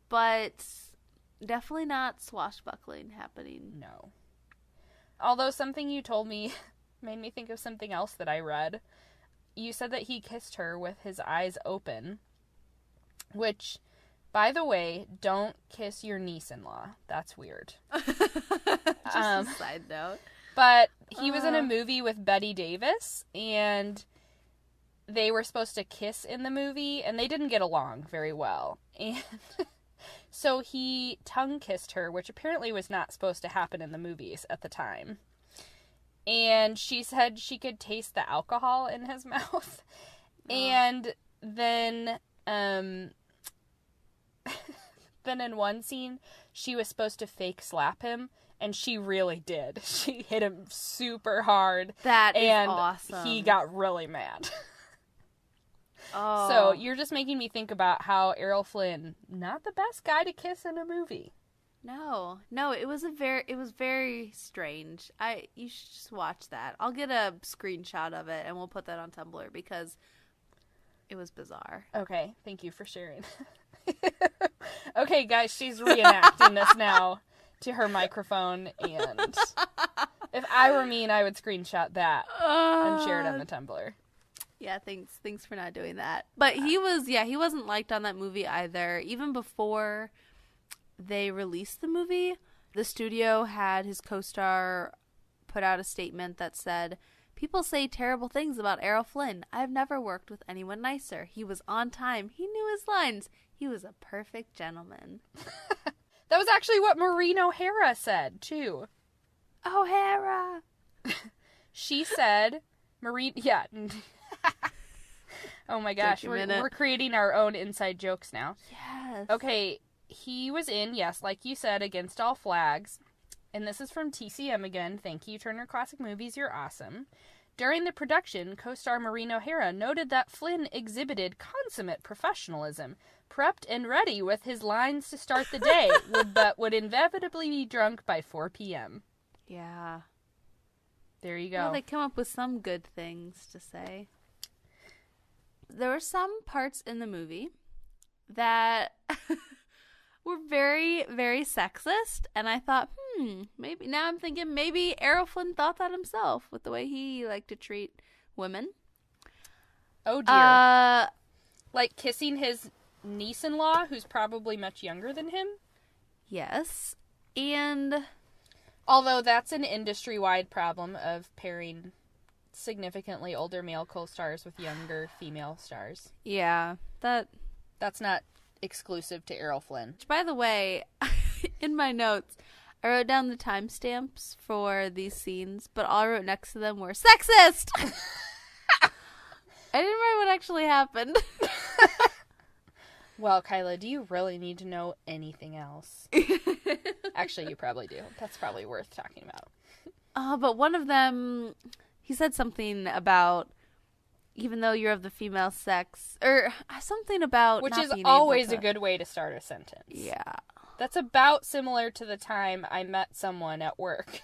But definitely not swashbuckling happening.
No. Although something you told me made me think of something else that I read. You said that he kissed her with his eyes open. Which, by the way, don't kiss your niece-in-law. That's weird.
Just a side note.
But he was in a movie with Bette Davis, and they were supposed to kiss in the movie, and they didn't get along very well. And so he tongue-kissed her, which apparently was not supposed to happen in the movies at the time. And she said she could taste the alcohol in his mouth. And then in one scene, she was supposed to fake slap him, and she really did. She hit him super hard.
That is awesome.
And he got really mad.
Oh.
So you're just making me think about how Errol Flynn, not the best guy to kiss in a movie.
No, it was very strange. You should just watch that. I'll get a screenshot of it and we'll put that on Tumblr because it was bizarre.
Okay, thank you for sharing. Okay, guys, she's reenacting this now to her microphone, and if I were mean, I would screenshot that and share it on the Tumblr.
Yeah, thanks for not doing that. But he wasn't liked on that movie either. Even before they released the movie, the studio had his co-star put out a statement that said, "People say terrible things about Errol Flynn. I've never worked with anyone nicer. He was on time. He knew his lines. He was a perfect gentleman."
That was actually what Maureen O'Hara said, too.
O'Hara!
She said, yeah. Oh my gosh, we're creating our own inside jokes now.
Yes.
Okay, he was in, yes, like you said, Against All Flags. And this is from TCM again. Thank you, Turner Classic Movies. You're awesome. During the production, co-star Maureen O'Hara noted that Flynn exhibited consummate professionalism, prepped and ready with his lines to start the day, but would inevitably be drunk by 4 p.m.
Yeah.
There you go.
Well, they come up with some good things to say. There were some parts in the movie that were very, very sexist, and I thought, maybe, now I'm thinking maybe Errol Flynn thought that himself with the way he liked to treat women.
Oh, dear. Like kissing his niece-in-law, who's probably much younger than him?
Yes. And
although that's an industry-wide problem of pairing significantly older male co-stars with younger female stars.
Yeah,
that's not exclusive to Errol Flynn.
By the way, in my notes, I wrote down the timestamps for these scenes, but all I wrote next to them were sexist! I didn't write what actually happened.
Well, Kyla, do you really need to know anything else? Actually, you probably do. That's probably worth talking about.
But one of them, he said something about, even though you're of the female sex, or something about
which
not
is
being
always
able to...
a good way to start a sentence.
Yeah.
That's about similar to the time I met someone at work.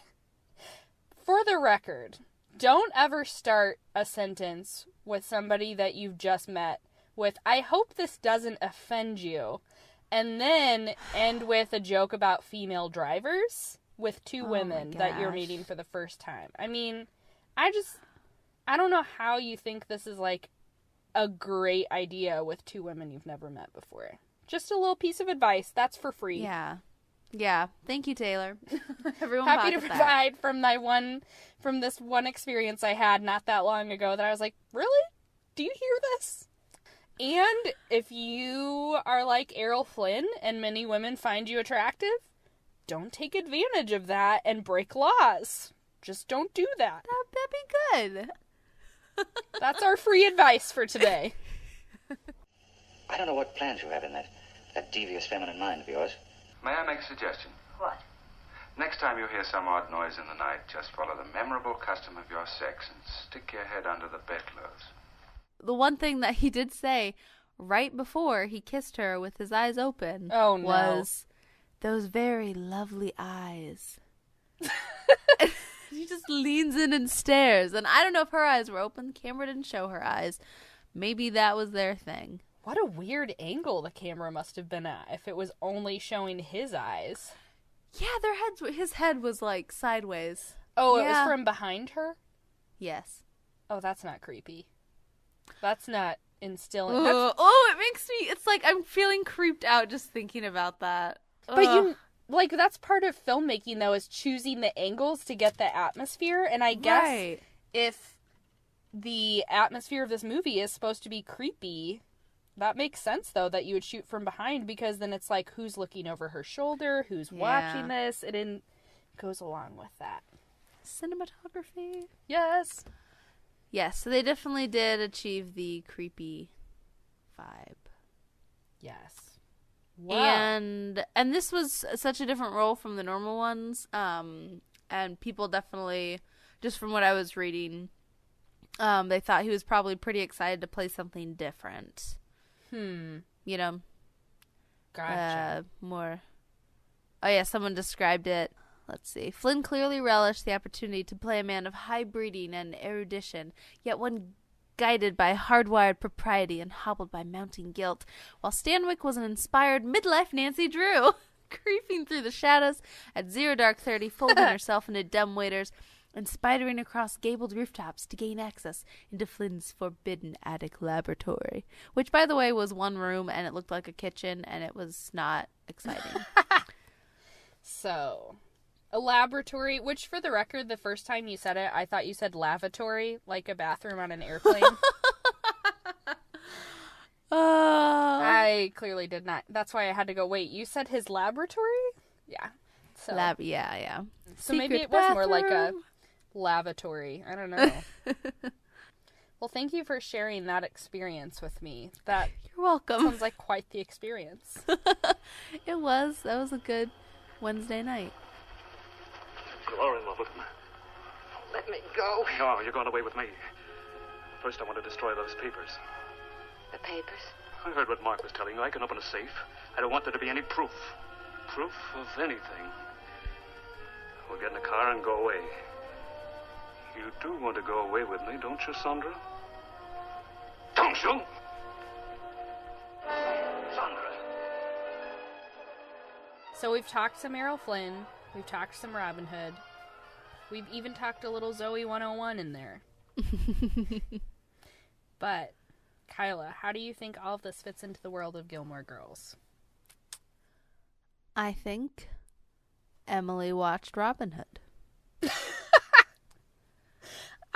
For the record, don't ever start a sentence with somebody that you've just met with, "I hope this doesn't offend you," and then end with a joke about female drivers with two women that you're meeting for the first time. I mean, I don't know how you think this is like a great idea with two women you've never met before. Just a little piece of advice. That's for free.
Yeah. Yeah. Thank you, Taylor. Everyone
happy to provide from this one experience I had not that long ago that I was like, really? Do you hear this? And if you are like Errol Flynn and many women find you attractive, don't take advantage of that and break laws. Just don't do that.
That'd be good.
That's our free advice for today.
I don't know what plans you have in that devious feminine mind of yours.
May I make a suggestion?
What?
Next time you hear some odd noise in the night, just follow the memorable custom of your sex and stick your head under the bedclothes.
The one thing that he did say right before he kissed her with his eyes open was those very lovely eyes. He just leans in and stares. And I don't know if her eyes were open. The camera didn't show her eyes. Maybe that was their thing.
What a weird angle the camera must have been at if it was only showing his eyes.
Yeah, his head was like sideways.
Oh, yeah. It was from behind her?
Yes.
Oh, that's not creepy. That's not instilling.
It makes me, it's like I'm feeling creeped out just thinking about that.
But that's part of filmmaking, though, is choosing the angles to get the atmosphere. And I guess if the atmosphere of this movie is supposed to be creepy, that makes sense, though, that you would shoot from behind, because then it's like, who's looking over her shoulder? Who's watching this? It goes along with that.
Cinematography.
Yes.
Yes, so they definitely did achieve the creepy vibe.
Yes. Wow.
And this was such a different role from the normal ones. And people definitely, just from what I was reading, they thought he was probably pretty excited to play something different. You know,
gotcha.
More Oh, yeah, someone described it. Let's see. Flynn clearly relished the opportunity to play a man of high breeding and erudition, yet one guided by hardwired propriety and hobbled by mounting guilt, while Stanwyck was an inspired midlife Nancy Drew, creeping through the shadows at 0:30, folding herself into dumbwaiters and spidering across gabled rooftops to gain access into Flynn's forbidden attic laboratory, which, by the way, was one room and it looked like a kitchen and it was not exciting.
So, a laboratory, which for the record, the first time you said it, I thought you said lavatory, like a bathroom on an airplane. I clearly did not. That's why I had to go, wait, you said his laboratory? Yeah. So,
yeah.
So maybe it was more like a lavatory. I don't know. Well, thank you for sharing that experience with me. That
You're welcome.
Sounds like quite the experience.
It was. That was a good Wednesday night.
You're in love with him.
Let me go.
No, you're going away with me. First, I want to destroy those papers.
The papers?
I heard what Mark was telling you. I can open a safe. I don't want there to be any proof. Proof of anything. We'll get in a car and go away. You do want to go away with me, don't you, Sandra? Don't you? Sandra.
So we've talked some Errol Flynn. We've talked some Robin Hood. We've even talked a little Zoe 101 in there. But, Kyla, how do you think all of this fits into the world of Gilmore Girls?
I think Emily watched Robin Hood.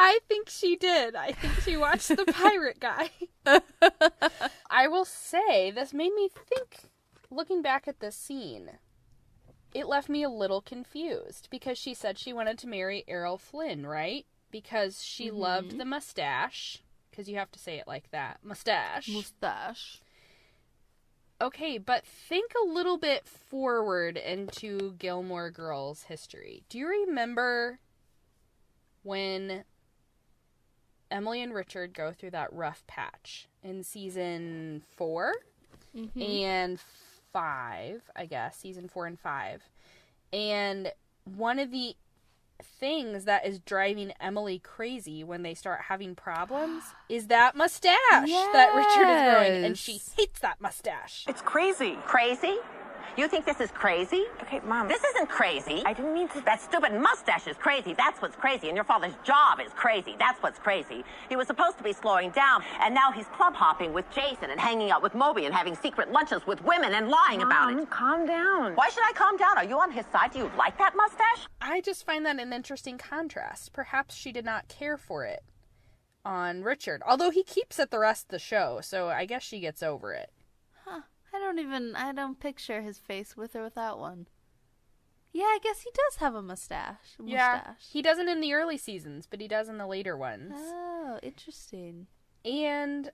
I think she did. I think she watched the pirate guy. I will say, this made me think, looking back at this scene, it left me a little confused because she said she wanted to marry Errol Flynn, right? Because she loved the mustache. Because you have to say it like that. Mustache. Okay, but think a little bit forward into Gilmore Girls history. Do you remember when Emily and Richard go through that rough patch in season 4 and 5, I guess, season 4 and 5. And one of the things that is driving Emily crazy when they start having problems is that mustache that Richard is growing, and she hates that mustache.
It's crazy. Crazy? You think this is crazy?
Okay, Mom.
This isn't crazy.
I didn't mean to...
That stupid mustache is crazy. That's what's crazy. And your father's job is crazy. That's what's crazy. He was supposed to be slowing down, and now he's club hopping with Jason and hanging out with Moby and having secret lunches with women and lying about it.
Calm down.
Why should I calm down? Are you on his side? Do you like that mustache?
I just find that an interesting contrast. Perhaps she did not care for it on Richard. Although he keeps it the rest of the show, so I guess she gets over it.
I don't picture his face with or without one. Yeah, I guess he does have a mustache.
Yeah, he doesn't in the early seasons, but he does in the later ones.
Oh, interesting.
And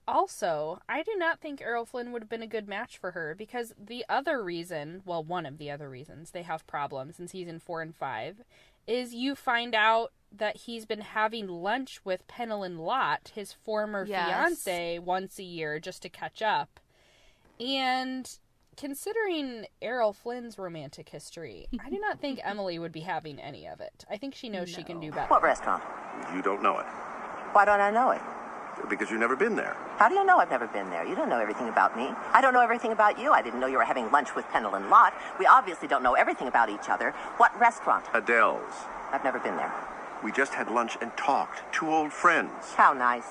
also, I do not think Errol Flynn would have been a good match for her, because the other reason, well, one of the other reasons they have problems in season 4 and 5 is you find out that he's been having lunch with Penelon Lott, his former fiance, once a year just to catch up. And considering Errol Flynn's romantic history, I do not think Emily would be having any of it. I think she knows she can do better.
What restaurant?
You don't know it.
Why don't I know it?
Because you've never been there.
How do you know I've never been there? You don't know everything about me. I don't know everything about you. I didn't know you were having lunch with Penelon Lott. We obviously don't know everything about each other. What restaurant?
Adele's.
I've never been there.
We just had lunch and talked. 2 old friends.
How nice.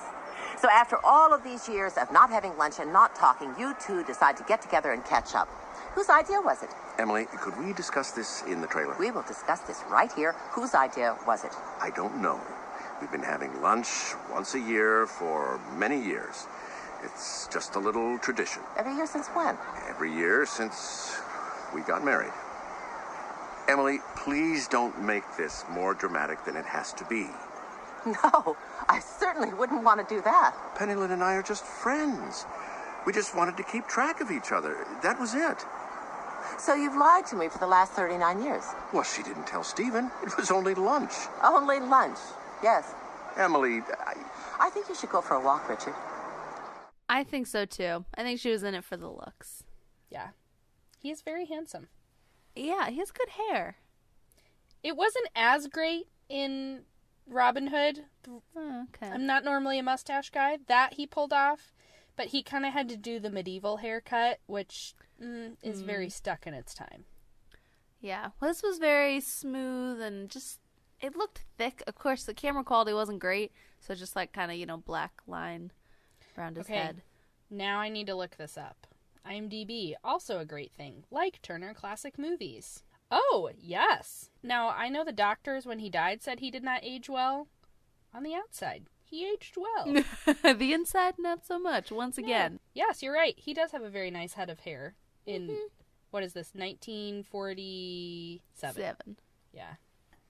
So after all of these years of not having lunch and not talking, you two decide to get together and catch up. Whose idea was it?
Emily, could we discuss this in the trailer?
We will discuss this right here. Whose idea was it?
I don't know. We've been having lunch once a year for many years. It's just a little tradition.
Every year since when?
Every year since we got married. Emily, please don't make this more dramatic than it has to be.
No, I certainly wouldn't want to do that.
Penelon and I are just friends. We just wanted to keep track of each other. That was it.
So you've lied to me for the last 39 years?
Well, she didn't tell Stephen. It was only lunch.
Only lunch, yes.
Emily,
I think you should go for a walk, Richard.
I think so, too. I think she was in it for the looks.
Yeah. He is very handsome.
Yeah, he has good hair.
It wasn't as great in Robin Hood.
Oh, okay.
I'm not normally a mustache guy. That he pulled off, but he kind of had to do the medieval haircut, which is very stuck in its time.
Yeah, well, this was very smooth and just, it looked thick. Of course, the camera quality wasn't great, so just like kind of, black line around his head.
Now I need to look this up. IMDb, also a great thing, like Turner Classic Movies. Oh, yes. Now, I know the doctors, when he died, said he did not age well. On the outside, he aged well.
The inside, not so much, once again.
Yes, you're right. He does have a very nice head of hair in, what is this, 1947? Yeah.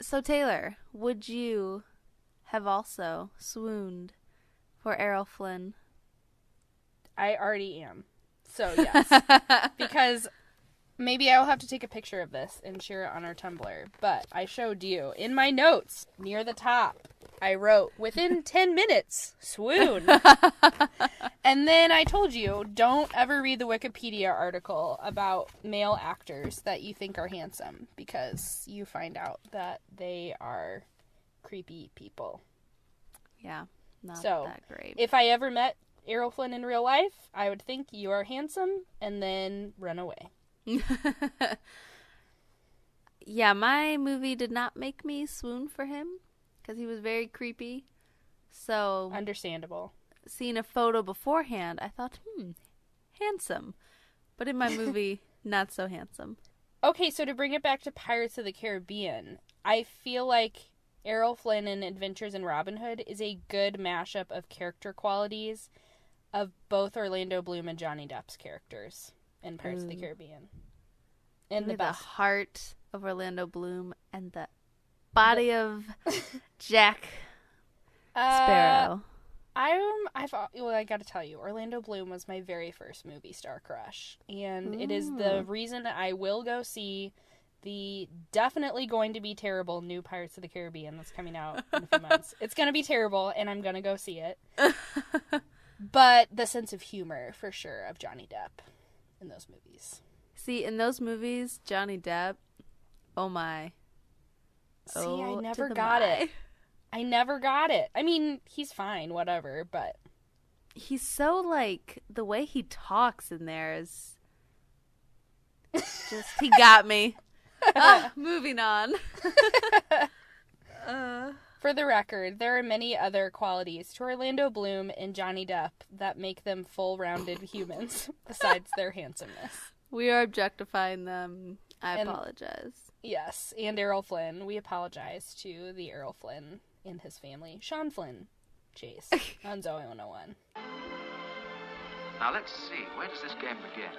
So, Taylor, would you have also swooned for Errol Flynn?
I already am. So, yes. Because maybe I will have to take a picture of this and share it on our Tumblr. But I showed you in my notes near the top. I wrote, within 10 minutes, swoon. And then I told you, don't ever read the Wikipedia article about male actors that you think are handsome, because you find out that they are creepy people.
Yeah, not
so,
that great.
If I ever met Errol Flynn in real life, I would think you are handsome and then run away.
Yeah, my movie did not make me swoon for him because he was very creepy. So
understandable.
Seeing a photo beforehand, I thought, handsome. But in my movie, not so handsome.
Okay, so to bring it back to Pirates of the Caribbean, I feel like Errol Flynn in Adventures in Robin Hood is a good mashup of character qualities of both Orlando Bloom and Johnny Depp's characters in Pirates of the Caribbean. And the
heart of Orlando Bloom and the body of Jack Sparrow.
I gotta tell you, Orlando Bloom was my very first movie star crush. And it is the reason I will go see the definitely going to be terrible new Pirates of the Caribbean that's coming out in a few months. It's going to be terrible, and I'm going to go see it. But the sense of humor, for sure, of Johnny Depp in those movies.
See, in those movies, Johnny Depp, oh my.
See, I never got it. I never got it. I mean, he's fine, whatever, but...
He's so, the way he talks in there is... Just, he got me. Moving on.
For the record, there are many other qualities to Orlando Bloom and Johnny Depp that make them full-rounded humans, besides their handsomeness.
We are objectifying them. I apologize.
Yes, and Errol Flynn. We apologize to the Errol Flynn and his family. Sean Flynn, Chase, on Zoe 101.
Now let's see, where does this game begin?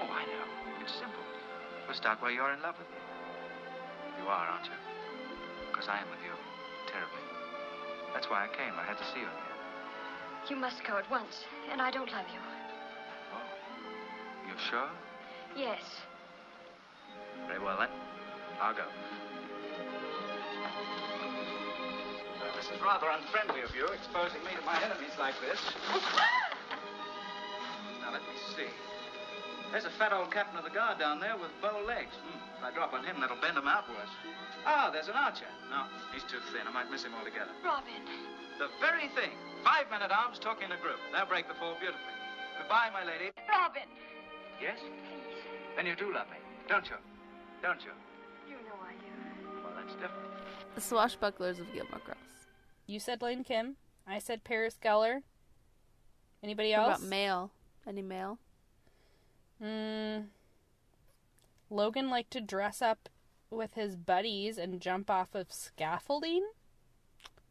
Oh, I know. It's simple. We'll start where you're in love with me. You are, aren't you? Because I am with you. Terribly. That's why I came. I had to see you again.
You must go at once, and I don't love you.
Oh. You sure?
Yes.
Very well, then. I'll go. This is rather unfriendly of you, exposing me to my enemies like this. Now, let me see. There's a fat old captain of the guard down there with bow legs. If I drop on him, that'll bend him outwards. Ah, there's an archer. No, he's too thin. I might miss him altogether.
Robin.
The very thing. 5 men-at-arms talking in a group. They'll break the fall beautifully. Goodbye, my lady.
Robin.
Yes? Then you do love me, don't you? Don't you?
You know I do.
Well, that's different.
The Swashbucklers of Gilmore Girls.
You said Lane Kim. I said Paris Geller. Anybody else?
What about male? Any male?
Logan liked to dress up with his buddies and jump off of scaffolding.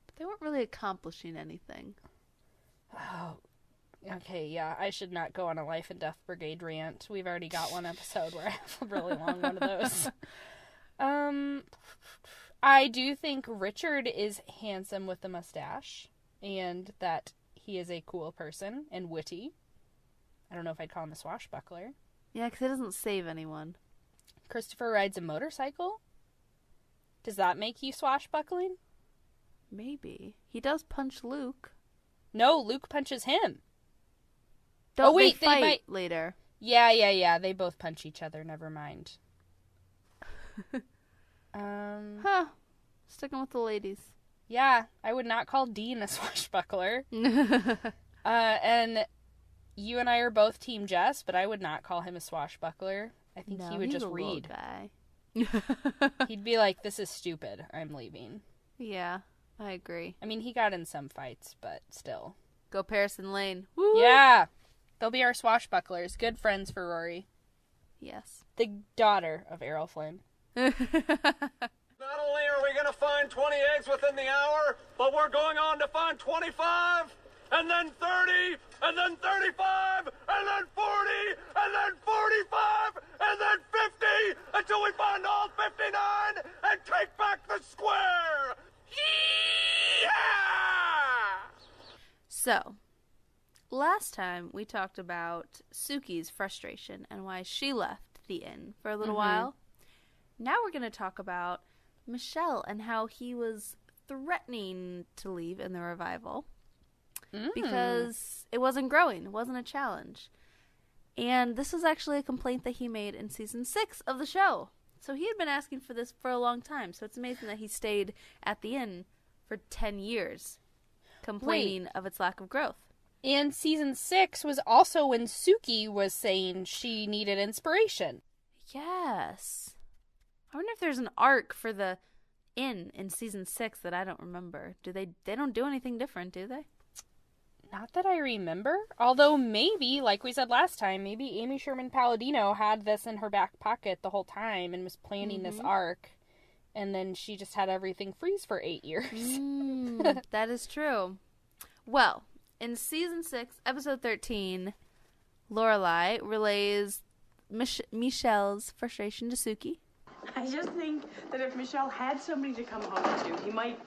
But they weren't really accomplishing anything.
Oh, okay, yeah. I should not go on a Life and Death Brigade rant. We've already got one episode where I have a really long one of those. I do think Richard is handsome with the mustache, and that he is a cool person and witty. I don't know if I'd call him a swashbuckler.
Yeah, because he doesn't save anyone.
Christopher rides a motorcycle? Does that make you swashbuckling?
Maybe. He does punch Luke.
No, Luke punches him.
They fight later.
Yeah. They both punch each other. Never mind.
Sticking with the ladies.
Yeah, I would not call Dean a swashbuckler. And you and I are both Team Jess, but I would not call him a swashbuckler. I think he would just read.
Guy.
He'd be like, "This is stupid. I'm leaving."
Yeah, I agree.
I mean, he got in some fights, but still.
Go Paris and Lane. Woo!
Yeah. They'll be our swashbucklers. Good friends for Rory.
Yes.
The daughter of Errol Flynn.
Not only are we going to find 20 eggs within the hour, but we're going on to find 25, and then 30, and then 35, and then 40, and then 45, and then 50, until we find all 59 and take back the square. Yeah!
So, last time we talked about Suki's frustration and why she left the inn for a little while. Now we're going to talk about Michel and how he was threatening to leave in the revival because it wasn't growing. It wasn't a challenge. And this was actually a complaint that he made in season 6 of the show. So he had been asking for this for a long time. So it's amazing that he stayed at the inn for 10 years complaining of its lack of growth.
And season 6 was also when Suki was saying she needed inspiration.
Yes. I wonder if there's an arc for the inn in season 6 that I don't remember. They don't do anything different, do they?
Not that I remember. Although maybe, like we said last time, maybe Amy Sherman Palladino had this in her back pocket the whole time and was planning this arc. And then she just had everything freeze for 8 years.
That is true. Well, in season 6, episode 13, Lorelai relays Michel's frustration to Suki.
I just think that if Michel had somebody to come home to, he might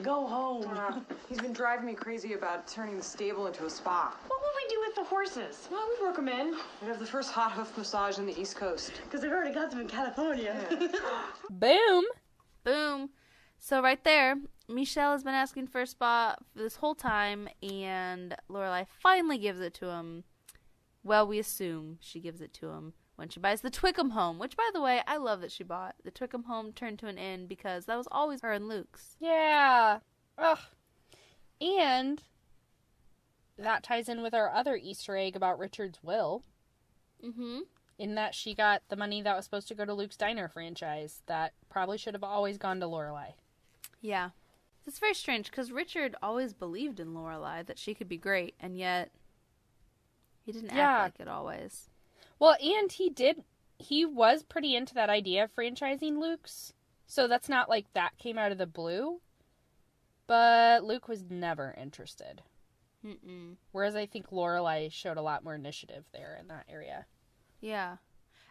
go home.
He's been driving me crazy about turning the stable into a spa.
What will we do with the horses?
Well, we'd work them in. We'd have the first hot hoof massage on the East Coast.
Because they've already got them in California.
Boom!
Boom. So right there, Michel has been asking for a spa this whole time, and Lorelai finally gives it to him. Well, we assume she gives it to him when she buys the Twickham home, which, by the way, I love that she bought. The Twickham home turned to an inn because that was always her and Luke's.
Yeah. Ugh. And that ties in with our other Easter egg about Richard's will. In that she got the money that was supposed to go to Luke's Diner franchise that probably should have always gone to Lorelai.
Yeah. It's very strange because Richard always believed in Lorelai that she could be great, and yet he didn't act like it always.
Well, and he was pretty into that idea of franchising Luke's. So that's not like that came out of the blue. But Luke was never interested. Whereas I think Lorelai showed a lot more initiative there in that area.
Yeah.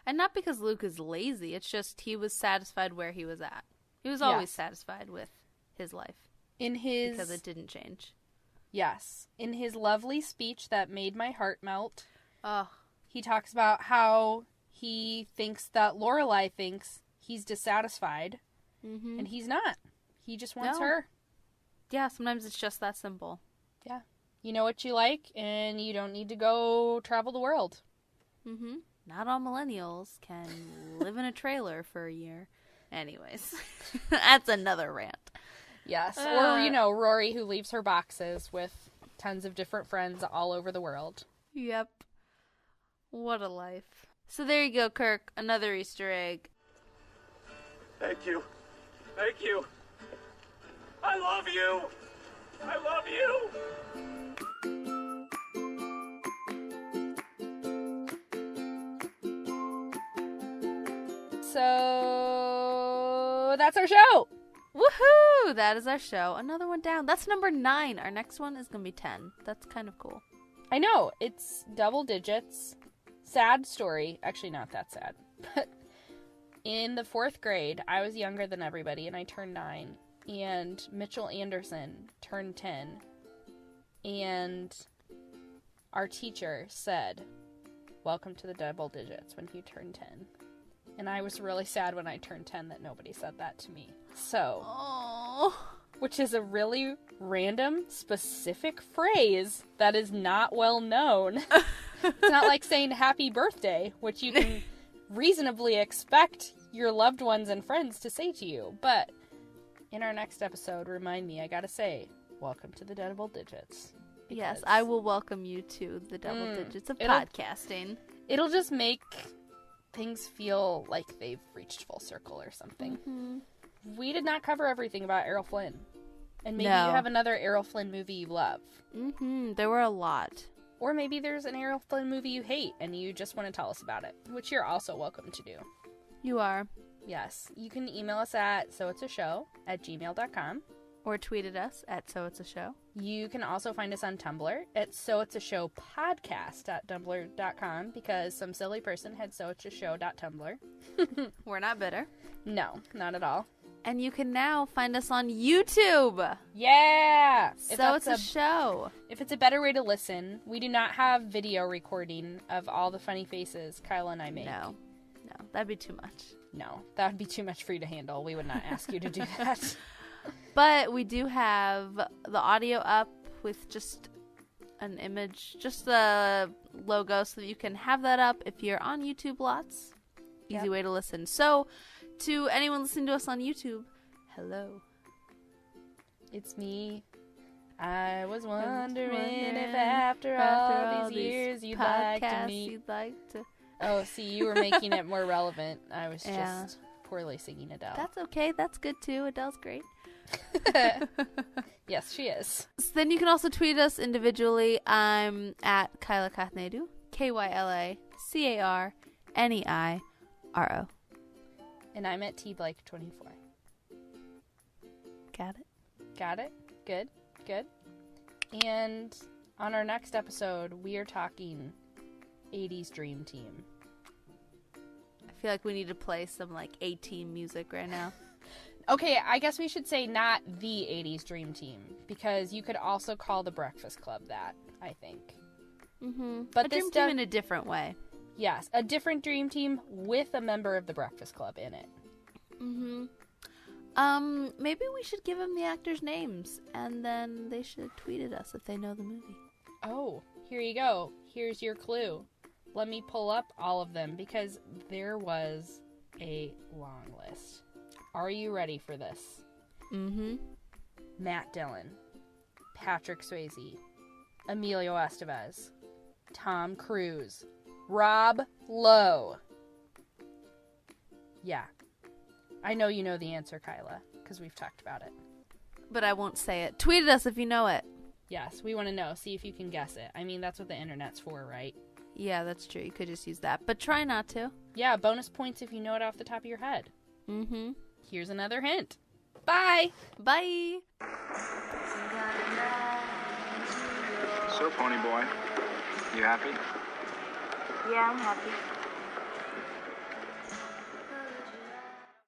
And not because Luke is lazy. It's just he was satisfied where he was at. He was always satisfied with his life. Because it didn't change.
Yes. In his lovely speech that made my heart melt.
Oh.
He talks about how he thinks that Lorelai thinks he's dissatisfied, and he's not. He just wants her.
Yeah, sometimes it's just that simple.
Yeah. You know what you like, and you don't need to go travel the world.
Not all millennials can live in a trailer for a year. Anyways, that's another rant.
Yes, or, Rory who leaves her boxes with tons of different friends all over the world.
Yep. What a life. So there you go, Kirk. Another Easter egg.
Thank you. Thank you. I love you. I love you.
So that's our show.
Woohoo! That is our show. Another one down. That's number 9. Our next one is going to be 10. That's kind of cool.
I know. It's double digits. Sad story. Actually, not that sad. But in the 4th grade, I was younger than everybody, and I turned 9. And Mitchell Anderson turned 10. And our teacher said, "Welcome to the double digits," when he turned 10. And I was really sad when I turned 10 that nobody said that to me. So, which is a really random, specific phrase that is not well known. It's not like saying happy birthday, which you can reasonably expect your loved ones and friends to say to you. But in our next episode, remind me, I gotta say, welcome to the double digits.
Yes, I will welcome you to the double digits of podcasting.
It'll just make things feel like they've reached full circle or something.
Mm-hmm.
We did not cover everything about Errol Flynn. And maybe you have another Errol Flynn movie you love.
Mm-hmm. There were a lot.
Or maybe there's an Errol Flynn movie you hate and you just want to tell us about it, which you're also welcome to do.
You are.
Yes. You can email us at soitsashow@gmail.com.
Or tweet at us at soitsashow.
You can also find us on Tumblr at soitsashowpodcast.tumblr.com because some silly person had soitsashow.tumblr.
We're not bitter.
No, not at all.
And you can now find us on YouTube.
Yeah!
So it's a show.
If it's a better way to listen, we do not have video recording of all the funny faces Kyla and I make.
No, that'd be too much.
No, that would be too much for you to handle. We would not ask you to do that.
But we do have the audio up with just an image, just the logo, so that you can have that up if you're on YouTube lots. Easy way to listen. So, to anyone listening to us on YouTube, hello.
It's me. I was wondering if after all these years you'd like to meet. Oh, see, you were making it more relevant. I was just poorly singing Adele.
That's okay. That's good too. Adele's great.
Yes, she is.
So then you can also tweet us individually. I'm at Kyla Kathnedu, KYLACARNEIRO.
And I'm at tblake24.
Got it?
Got it? Good. Good. And on our next episode, we are talking 80s Dream Team.
I feel like we need to play some like A-Team music right now.
Okay, I guess we should say not the 80s Dream Team, because you could also call the Breakfast Club that, I think.
Mm-hmm. But this Dream Team in a different way.
Yes, a different Dream Team with a member of the Breakfast Club in it.
Mm-hmm. Maybe we should give them the actors' names, and then they should tweet at us if they know the movie.
Oh, here you go. Here's your clue. Let me pull up all of them, because there was a long list. Are you ready for this?
Mm-hmm.
Matt Dillon, Patrick Swayze, Emilio Estevez, Tom Cruise, Rob Lowe. Yeah. I know you know the answer, Kyla, because we've talked about it.
But I won't say it. Tweet at us if you know it.
Yes, we want to know. See if you can guess it. I mean, that's what the internet's for, right?
Yeah, that's true. You could just use that. But try not to.
Yeah, bonus points if you know it off the top of your head.
Mm-hmm.
Here's another hint. Bye!
Bye!
So, Pony Boy, you happy?
Yeah, I'm happy.